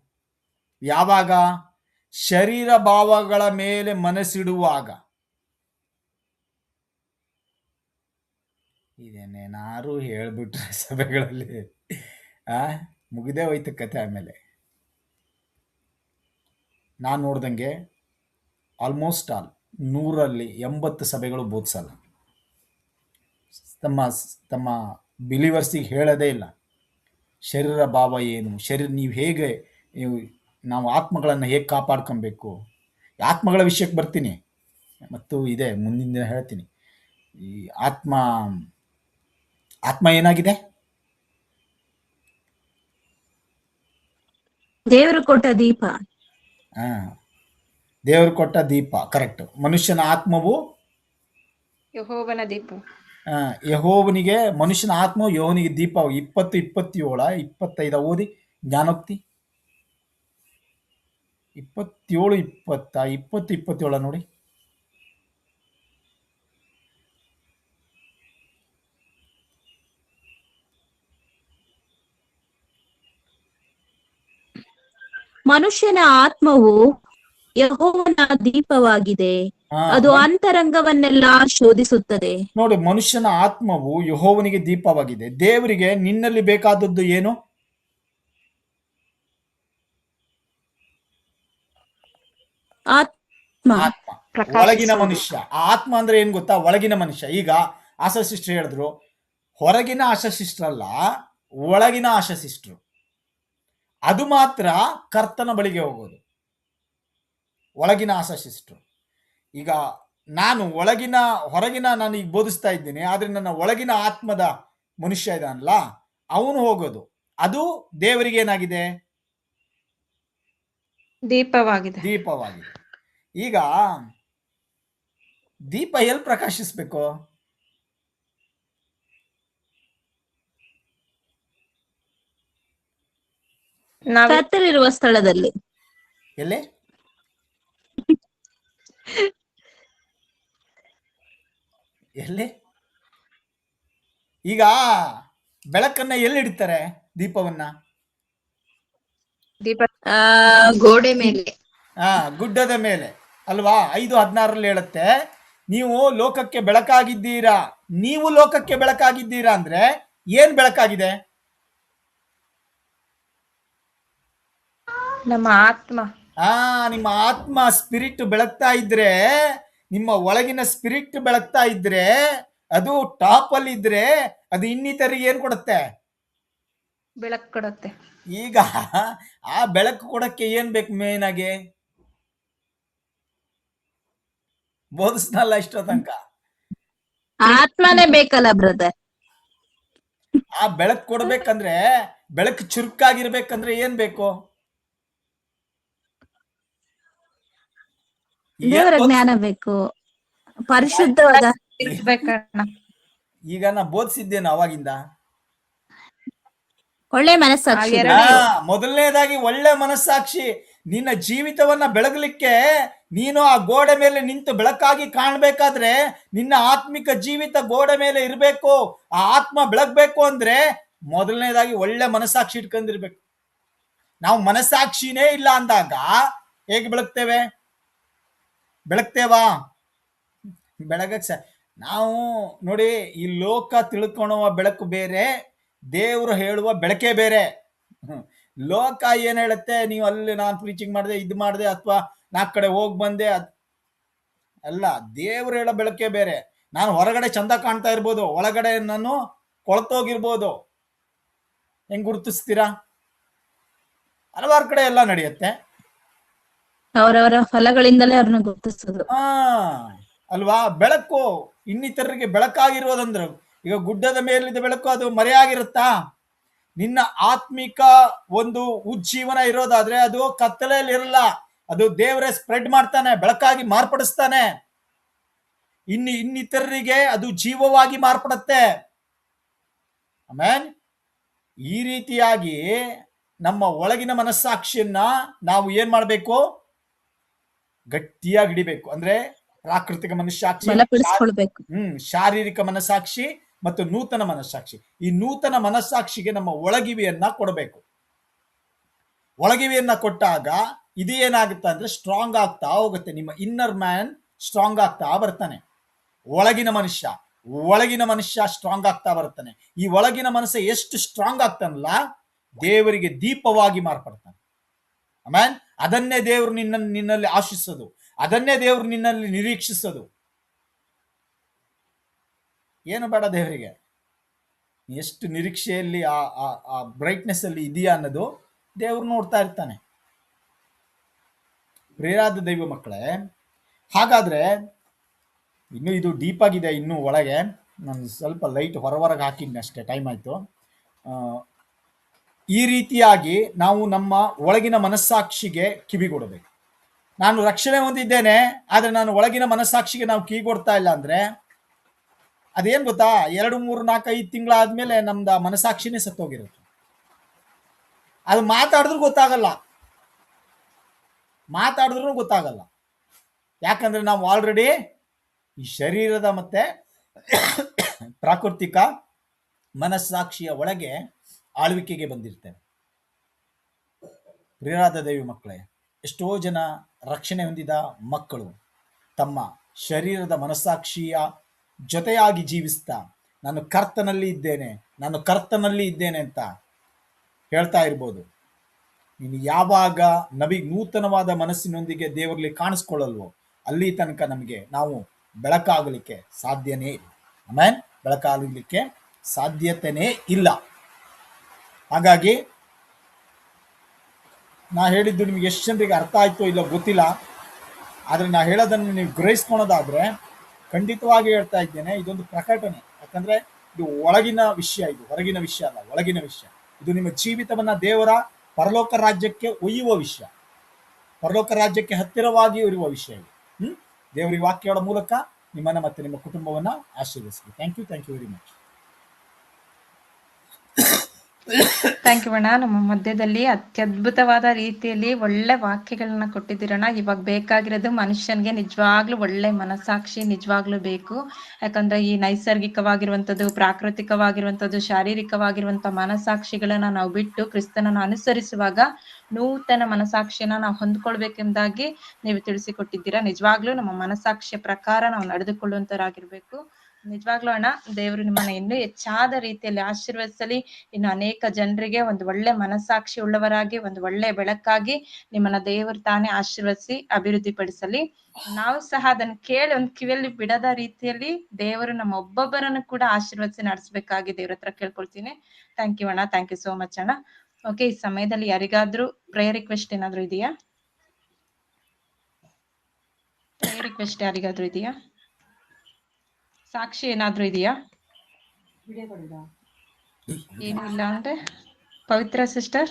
ಯಾವಾಗ? ಶರೀರ ಭಾವಗಳ ಮೇಲೆ ಮನಸ್ಸಿಡುವಾಗ. ಇದೇನೇನಾರು ಹೇಳ್ಬಿಟ್ರೆ ಸಭೆಗಳಲ್ಲಿ ಮುಗಿದೇ ಹೋಯ್ತು ಕತೆ. ಆಮೇಲೆ ನಾನು ನೋಡ್ದಂಗೆ ಆಲ್ಮೋಸ್ಟ್ 100-80 ಸಭೆಗಳು ಬೋಧಿಸಲ್ಲ. ತಮ್ಮ ಬಿಲೀವರ್ಸಿಗೆ ಹೇಳೋದೇ ಇಲ್ಲ ಶರೀರ ಭಾವ ಏನು, ನೀವು ಹೇಗೆ, ನಾವು ಆತ್ಮಗಳನ್ನು ಹೇಗೆ ಕಾಪಾಡ್ಕೊಬೇಕು. ಆತ್ಮಗಳ ವಿಷಯಕ್ಕೆ ಬರ್ತೀನಿ, ಮತ್ತು ಇದೆ ಮುಂದಿನ ದಿನ ಹೇಳ್ತೀನಿ. ಈ ಆತ್ಮ ಏನಾಗಿದೆ? ದೇವರು ಕೊಟ್ಟ ದೀಪ. ದೇವರು ಕೊಟ್ಟ ದೀಪ, ಕರೆಕ್ಟ್. ಮನುಷ್ಯನ ಆತ್ಮವು ಯೆಹೋವನ ದೀಪ. ಯೆಹೋವನಿಗೆ, ಮನುಷ್ಯನ ಆತ್ಮವು ಯೆಹೋವನಿಗೆ ದೀಪ. 20-27-25 ಓದಿ. ಜ್ಞಾನೋಕ್ತಿ 27-20 ನೋಡಿ. ಮನುಷ್ಯನ ಆತ್ಮವು ಯೆಹೋವನ ದೀಪವಾಗಿದೆ, ಅದು ಅಂತರಂಗವನ್ನೆಲ್ಲ ಶೋಧಿಸುತ್ತದೆ. ನೋಡಿ, ಮನುಷ್ಯನ ಆತ್ಮವು ಯೆಹೋವನಿಗೆ ದೀಪವಾಗಿದೆ. ದೇವರಿಗೆ ನಿನ್ನಲ್ಲಿ ಬೇಕಾದದ್ದು ಏನು? ಆತ್ಮ, ಒಳಗಿನ ಮನುಷ್ಯ. ಆತ್ಮ ಅಂದ್ರೆ ಏನ್ ಗೊತ್ತಾ? ಒಳಗಿನ ಮನುಷ್ಯ. ಈಗ ಆಶಾಶಿಷ್ಟ್ರು ಹೇಳಿದ್ರು, ಹೊರಗಿನ ಆಶಾಶಿಷ್ಟ್ರಲ್ಲ, ಒಳಗಿನ ಆಶಾಶಿಷ್ಟ್ರು. ಅದು ಮಾತ್ರ ಕರ್ತನ ಬಳಿಗೆ ಹೋಗೋದು, ಒಳಗಿನ ಆಶಾಶಿಷ್ಟ್ರು. ಈಗ ನಾನು ಹೊರಗಿನ ನಾನು ಈಗ ಬೋಧಿಸ್ತಾ ಇದ್ದೀನಿ, ಆದ್ರೆ ನನ್ನ ಒಳಗಿನ ಆತ್ಮದ ಮನುಷ್ಯ ಇದಾನಲ್ಲ, ಅವನು ಹೋಗೋದು. ಅದು ದೇವರಿಗೆ ಏನಾಗಿದೆ? ದೀಪವಾಗಿದೆ. ಈಗ ದೀಪ ಎಲ್ಲಿ ಪ್ರಕಾಶಿಸ್ಬೇಕು? ಕತ್ತಲಿರುವ ಸ್ಥಳದಲ್ಲಿ. ಎಲ್ಲಿ? ಈಗ ಬೆಳಕನ್ನ ಎಲ್ಲಿ ಇಡ್ತಾರೆ? ದೀಪವನ್ನ ಗೋಡೆ ಮೇಲೆ, ಗುಡ್ಡದ ಮೇಲೆ ಅಲ್ವಾ? 5:16 ಹೇಳುತ್ತೆ, ನೀವು ಲೋಕಕ್ಕೆ ಬೆಳಕಾಗಿದ್ದೀರಾ. ನೀವು ಲೋಕಕ್ಕೆ ಬೆಳಕಾಗಿದ್ದೀರಾ ಅಂದ್ರೆ ಏನ್ ಬೆಳಕಾಗಿದೆ? ನಮ್ಮ ಆತ್ಮ. ನಿಮ್ಮ ಆತ್ಮ ಸ್ಪಿರಿಟ್ ಬೆಳಗ್ತಾ ಇದ್ರೆ, ನಿಮ್ಮ ಒಳಗಿನ ಸ್ಪಿರಿಟ್ ಬೆಳಗ್ತಾ ಇದ್ರೆ, ಅದು ಟಾಪ್ ಅಲ್ಲಿ ಇದ್ರೆ, ಅದು ಇನ್ನಿತರಿಗೆ ಏನ್ ಕೊಡುತ್ತೆ? ಬೆಳಕು ಕೊಡುತ್ತೆ. ಈಗ ಆ ಬೆಳಕು ಕೊಡಕ್ಕೆ ಏನ್ ಬೇಕು? ಮೇನ್ ಆಗಿ ಬೋಧಿಸ್ನಲ್ಲ ಇಷ್ಟೋ ತನಕ, ಆತ್ಮನೇ ಬೇಕಲ್ಲ ಬ್ರದರ್. ಆ ಬೆಳಕು ಕೊಡ್ಬೇಕಂದ್ರೆ, ಬೆಳಕು ಚುರುಕಾಗಿರ್ಬೇಕಂದ್ರೆ ಏನ್ ಬೇಕು? ದೇವರ ಜ್ಞಾನ ಬೇಕು. ಪರಿಶುದ್ಧವಾದ ಇರ್ಬೇಕಣ್ಣ. ಈಗ ನಾ ಬೋಧಿಸಿದ್ದೇನೆ ಅವಾಗಿಂದ. ಒಳ್ಳೆ ಮನಸ್ಸಾಕ್ಷಿ. ಆ ಎರಡು ಮೊದಲನೇದಾಗಿ ಒಳ್ಳೆ ಮನಸ್ಸಾಕ್ಷಿ. ನಿನ್ನ ಜೀವಿತವನ್ನ ಬೆಳಗಲಿಕ್ಕೆ ನೀನು ಆ ಗೋಡೆ ಮೇಲೆ ನಿಂತು ಬೆಳಕಾಗಿ ಕಾಣಬೇಕಾದ್ರೆ ನಿನ್ನ ಆತ್ಮಿಕ ಜೀವಿತ ಗೋಡೆ ಮೇಲೆ ಇರಬೇಕು. ಆ ಆತ್ಮ ಬೆಳಗ್ಬೇಕು ಅಂದ್ರೆ ಮೊದಲನೇದಾಗಿ ಒಳ್ಳೆ ಮನಸ್ಸಾಕ್ಷಿ ಇಟ್ಕೊಂಡಿರ್ಬೇಕು. ನಾವು ಮನಸ್ಸಾಕ್ಷಿನೇ ಇಲ್ಲ ಅಂದಾಗ ಹೇಗೆ ಬೆಳಗ್ತೇವಾ? ಬೆಳಗಕ್ಕೆ ನಾವು ನೋಡಿ, ಈ ಲೋಕ ತಿಳ್ಕೊಳ್ಳುವ ಬೆಳಕು ಬೇರೆ, ದೇವರು ಹೇಳುವ ಬೆಳಕೆ ಬೇರೆ. ಲೋಕ ಏನ್ ಹೇಳುತ್ತೆ, ನೀವು ಅಲ್ಲಿ ನಾನು ಪ್ರೀಚಿಂಗ್ ಮಾಡಿದೆ, ಇದು ಮಾಡಿದೆ, ಅಥವಾ ನಾಲ್ಕು ಕಡೆ ಹೋಗಿ ಬಂದೆ, ಅಲ್ಲ. ದೇವ್ರು ಹೇಳೋ ಬೆಳಕೆ ಬೇರೆ. ನಾನು ಹೊರಗಡೆ ಚಂದ ಕಾಣ್ತಾ ಇರ್ಬೋದು, ಒಳಗಡೆ ನಾನು ಕೊಳತೋಗಿರ್ಬೋದು. ಹೆಂಗ್ ಗುರುತಿಸ್ತೀರಾ? ಹಲವಾರು ಕಡೆ ಎಲ್ಲ ನಡೆಯುತ್ತೆ. ಅವರವರ ಫಲಗಳಿಂದಲೇ ಅವ್ರನ್ನ ಗುರುತಿಸೋದು. ಅಲ್ವಾ? ಬೆಳಕು ಇನ್ನಿತರರಿಗೆ ಬೆಳಕಾಗಿರೋದಂದ್ರು, ಈಗ ಗುಡ್ಡದ ಮೇಲಿದ್ದ ಬೆಳಕು ಅದು ಮರೆಯಾಗಿರುತ್ತಾ? ನಿನ್ನ ಆತ್ಮಿಕ ಒಂದು ಉಜ್ಜೀವನ ಇರೋದಾದ್ರೆ ಅದು ಕತ್ತಲೆಯಲ್ಲಿ ಇರಲ್ಲ, ಅದು ದೇವರೇ ಸ್ಪ್ರೆಡ್ ಮಾಡ್ತಾನೆ, ಬೆಳಕಾಗಿ ಮಾರ್ಪಡಿಸ್ತಾನೆ. ಇನ್ನಿತರರಿಗೆ ಅದು ಜೀವವಾಗಿ ಮಾರ್ಪಡುತ್ತೆ. ಆಮೇಲೆ ಈ ರೀತಿಯಾಗಿ ನಮ್ಮ ಒಳಗಿನ ಮನಸ್ಸಾಕ್ಷಿಯನ್ನ ನಾವು ಏನ್ ಮಾಡ್ಬೇಕು? ಗಟ್ಟಿಯಾಗಿ ಹಿಡಿಬೇಕು. ಅಂದ್ರೆ ಪ್ರಾಕೃತಿಕ ಮನಸ್ಸಾಕ್ಷಿ, ಬಲಪಡಿಸ್ಕೊಳ್ಬೇಕು. ಶಾರೀರಿಕ ಮನಸ್ಸಾಕ್ಷಿ ಮತ್ತು ನೂತನ ಮನಸ್ಸಾಕ್ಷಿ. ಈ ನೂತನ ಮನಸ್ಸಾಕ್ಷಿಗೆ ನಮ್ಮ ಒಳಗಿವಿಯನ್ನ ಕೊಡಬೇಕು. ಒಳಗಿವಿಯನ್ನ ಕೊಟ್ಟಾಗ ಇದು ಏನಾಗುತ್ತೆ ಅಂದ್ರೆ ಸ್ಟ್ರಾಂಗ್ ಆಗ್ತಾ ಹೋಗುತ್ತೆ. ನಿಮ್ಮ ಇನ್ನರ್ ಮ್ಯಾನ್ ಸ್ಟ್ರಾಂಗ್ ಆಗ್ತಾ ಬರ್ತಾನೆ. ಒಳಗಿನ ಮನುಷ್ಯ ಸ್ಟ್ರಾಂಗ್ ಆಗ್ತಾ ಬರ್ತಾನೆ. ಈ ಒಳಗಿನ ಮನಸ್ಸು ಎಷ್ಟು ಸ್ಟ್ರಾಂಗ್ ಆಗ್ತಾನಲ್ಲ, ದೇವರಿಗೆ ದೀಪವಾಗಿ ಮಾರ್ಪಡ್ತಾನೆ. ಆಮೇಲೆ ಅದನ್ನೇ ದೇವರು ನಿನ್ನಲ್ಲಿ ಆಶಿಸೋದು, ಅದನ್ನೇ ದೇವರು ನಿನ್ನಲ್ಲಿ ನಿರೀಕ್ಷಿಸೋದು. ಏನು ಬೇಡ ದೇವರಿಗೆ, ಎಷ್ಟು ನಿರೀಕ್ಷೆಯಲ್ಲಿ ಆ ಬ್ರೈಟ್ನೆಸ್ ಅಲ್ಲಿ ಇದೆಯಾ ಅನ್ನೋದು ದೇವರು ನೋಡ್ತಾ ಇರ್ತಾನೆ. ಪ್ರಿಯರಾದ ದೈವ ಮಕ್ಕಳೇ, ಹಾಗಾದ್ರೆ ಇನ್ನು ಇದು ಡೀಪ್ ಆಗಿದೆ. ಇನ್ನು ಒಳಗೆ ನಾನು ಸ್ವಲ್ಪ ಲೈಟ್ ಹೊರಗೆ ಹಾಕಿದ್ನಿ ಅಷ್ಟೇ, ಟೈಮ್ ಆಯ್ತು. ಈ ರೀತಿಯಾಗಿ ನಾವು ನಮ್ಮ ಒಳಗಿನ ಮನಸ್ಸಾಕ್ಷಿಗೆ ಕಿವಿಗೊಡಬೇಕು. ನಾನು ರಕ್ಷಣೆ ಹೊಂದಿದ್ದೇನೆ, ಆದ್ರೆ ನಾನು ಒಳಗಿನ ಮನಸ್ಸಾಕ್ಷಿಗೆ ನಾವು ಕಿವಿಗೊಡ್ತಾ ಇಲ್ಲ ಅಂದ್ರೆ ಅದೇನ್ ಗೊತ್ತಾ? 2, 3, 4, 5 ತಿಂಗಳಾದ್ಮೇಲೆ ನಮ್ದು ಮನಸ್ಸಾಕ್ಷಿನೇ ಸತ್ತೋಗಿರುತ್ತೆ. ಅದು ಮಾತಾಡಿದ್ರು ಗೊತ್ತಾಗಲ್ಲ. ಯಾಕಂದ್ರೆ ನಾವು ಆಲ್ರೆಡಿ ಈ ಶರೀರದ ಮತ್ತೆ ಪ್ರಾಕೃತಿಕ ಮನಸ್ಸಾಕ್ಷಿಯ ಒಳಗೆ ಆಳ್ವಿಕೆಗೆ ಬಂದಿರ್ತೇವೆ. ಪ್ರಿಯರಾದ ದೈವ ಮಕ್ಕಳೇ, ಎಷ್ಟೋ ಜನ ರಕ್ಷಣೆ ಹೊಂದಿದ ಮಕ್ಕಳು ತಮ್ಮ ಶರೀರದ ಮನಸ್ಸಾಕ್ಷಿಯ ಜೊತೆಯಾಗಿ ಜೀವಿಸ್ತಾ ನಾನು ಕರ್ತನಲ್ಲಿ ಇದ್ದೇನೆ ಅಂತ ಹೇಳ್ತಾ ಇರ್ಬೋದು. ನೀನು ಯಾವಾಗ ನೂತನವಾದ ಮನಸ್ಸಿನೊಂದಿಗೆ ದೇವರಲ್ಲಿ ಕಾಣಿಸ್ಕೊಳ್ಳಲ್ವೋ ಅಲ್ಲಿ ತನಕ ನಾವು ಬೆಳಕಾಗಲಿಕ್ಕೆ ಸಾಧ್ಯನೇ ಇಲ್ಲ. ಆಮೇಲೆ ಬೆಳಕಾಗಲಿಕ್ಕೆ ಸಾಧ್ಯತೆನೇ ಇಲ್ಲ. ಹಾಗಾಗಿ ನಾ ಹೇಳಿದ್ದು ನಿಮ್ಗೆ ಎಷ್ಟು ಜನರಿಗೆ ಅರ್ಥ ಆಯ್ತೋ ಇಲ್ಲ ಗೊತ್ತಿಲ್ಲ, ಆದರೆ ನಾ ಹೇಳೋದನ್ನು ನೀವು ಗ್ರಹಿಸ್ಕೊಳೋದಾದ್ರೆ ಖಂಡಿತವಾಗಿ ಹೇಳ್ತಾ ಇದ್ದೇನೆ, ಇದೊಂದು ಪ್ರಕಟಣೆ. ಯಾಕಂದ್ರೆ ಇದು ಒಳಗಿನ ವಿಷಯ, ಇದು ಹೊರಗಿನ ವಿಷಯ ಅಲ್ಲ, ಒಳಗಿನ ವಿಷಯ. ಇದು ನಿಮ್ಮ ಜೀವಿತವನ್ನ ದೇವರ ಪರಲೋಕ ರಾಜ್ಯಕ್ಕೆ ಒಯ್ಯುವ ವಿಷಯ, ಪರಲೋಕ ರಾಜ್ಯಕ್ಕೆ ಹತ್ತಿರವಾಗಿ ಇರುವ ವಿಷಯ ಇದು. ದೇವರ ವಾಕ್ಯಗಳ ಮೂಲಕ ನಿಮ್ಮನ್ನ ಮತ್ತೆ ನಿಮ್ಮ ಕುಟುಂಬವನ್ನ ಆಶೀರ್ವದಿಸಲಿ. Thank you very much. Thank you ಅಣ್ಣ. ನಮ್ಮ ಮಧ್ಯದಲ್ಲಿ ಅತ್ಯದ್ಭುತವಾದ ರೀತಿಯಲ್ಲಿ ಒಳ್ಳೆ ವಾಕ್ಯಗಳನ್ನ ಕೊಟ್ಟಿದ್ದೀರಣ್ಣ. ಇವಾಗ ಬೇಕಾಗಿರೋದು ಮನುಷ್ಯನ್ಗೆ ನಿಜವಾಗ್ಲೂ ಒಳ್ಳೆ ಮನಸ್ಸಾಕ್ಷಿ ನಿಜವಾಗ್ಲೂ ಬೇಕು. ಯಾಕಂದ್ರೆ ಈ ನೈಸರ್ಗಿಕವಾಗಿರುವಂತದ್ದು, ಪ್ರಾಕೃತಿಕವಾಗಿರುವಂತದ್ದು, ಶಾರೀರಿಕವಾಗಿರುವಂತ ಮನಸ್ಸಾಕ್ಷಿಗಳನ್ನ ನಾವು ಬಿಟ್ಟು ಕ್ರಿಸ್ತನನ್ನ ಅನುಸರಿಸುವಾಗ ನೂತನ ಮನಸ್ಸಾಕ್ಷಿಯನ್ನ ನಾವು ಹೊಂದ್ಕೊಳ್ಬೇಕೆಂದಾಗಿ ನೀವು ತಿಳಿಸಿಕೊಟ್ಟಿದ್ದೀರಾ. ನಿಜವಾಗ್ಲೂ ನಮ್ಮ ಮನಸ್ಸಾಕ್ಷಿಯ ಪ್ರಕಾರ ನಾವು ನಡೆದುಕೊಳ್ಳುವಂತರಾಗಿರ್ಬೇಕು. ನಿಜವಾಗ್ಲೂ ಅಣ್ಣ, ದೇವರು ನಿಮ್ಮನ್ನ ಇನ್ನೂ ಹೆಚ್ಚಾದ ರೀತಿಯಲ್ಲಿ ಆಶೀರ್ವದಿಸಲಿ. ಇನ್ನು ಅನೇಕ ಜನರಿಗೆ ಒಂದು ಒಳ್ಳೆ ಮನಸ್ಸಾಕ್ಷಿ ಉಳ್ಳವರಾಗಿ, ಒಂದು ಒಳ್ಳೆ ಬೆಳಕಾಗಿ ನಿಮ್ಮನ್ನ ದೇವರು ತಾನೇ ಆಶೀರ್ವದಿಸಿ ಅಭಿವೃದ್ಧಿ ಪಡಿಸಲಿ. ನಾವು ಸಹ ಅದನ್ನ ಕೇಳಿ ಒಂದು ಕಿವಿಯಲ್ಲಿ ಬಿಡದ ರೀತಿಯಲ್ಲಿ ದೇವರು ನಮ್ಮ ಒಬ್ಬೊಬ್ಬರನ್ನು ಕೂಡ ಆಶೀರ್ವದಿಸಿ ನಡೆಸಬೇಕಾಗಿ ದೇವ್ರ ಹತ್ರ ಕೇಳ್ಕೊಳ್ತೀನಿ. ಥ್ಯಾಂಕ್ ಯು ಅಣ್ಣ, ಥ್ಯಾಂಕ್ ಯು ಸೋ ಮಚ್ ಅಣ್ಣ. ಓಕೆ, ಈ ಸಮಯದಲ್ಲಿ ಯಾರಿಗಾದ್ರೂ ಪ್ರೇಯರ್ ರಿಕ್ವೆಸ್ಟ್ ಏನಾದ್ರು ಇದೆಯಾ? ಪ್ರೇಯರ್ ರಿಕ್ವೆಸ್ಟ್ ಯಾರಿಗಾದ್ರೂ ಇದೆಯಾ? ಸಾಕ್ಷಿ ಏನಾದ್ರೂ ಇದೆಯಾ? ಏನು ಇಲ್ಲ ಅಂದ್ರೆ ಪವಿತ್ರ ಸಿಸ್ಟರ್.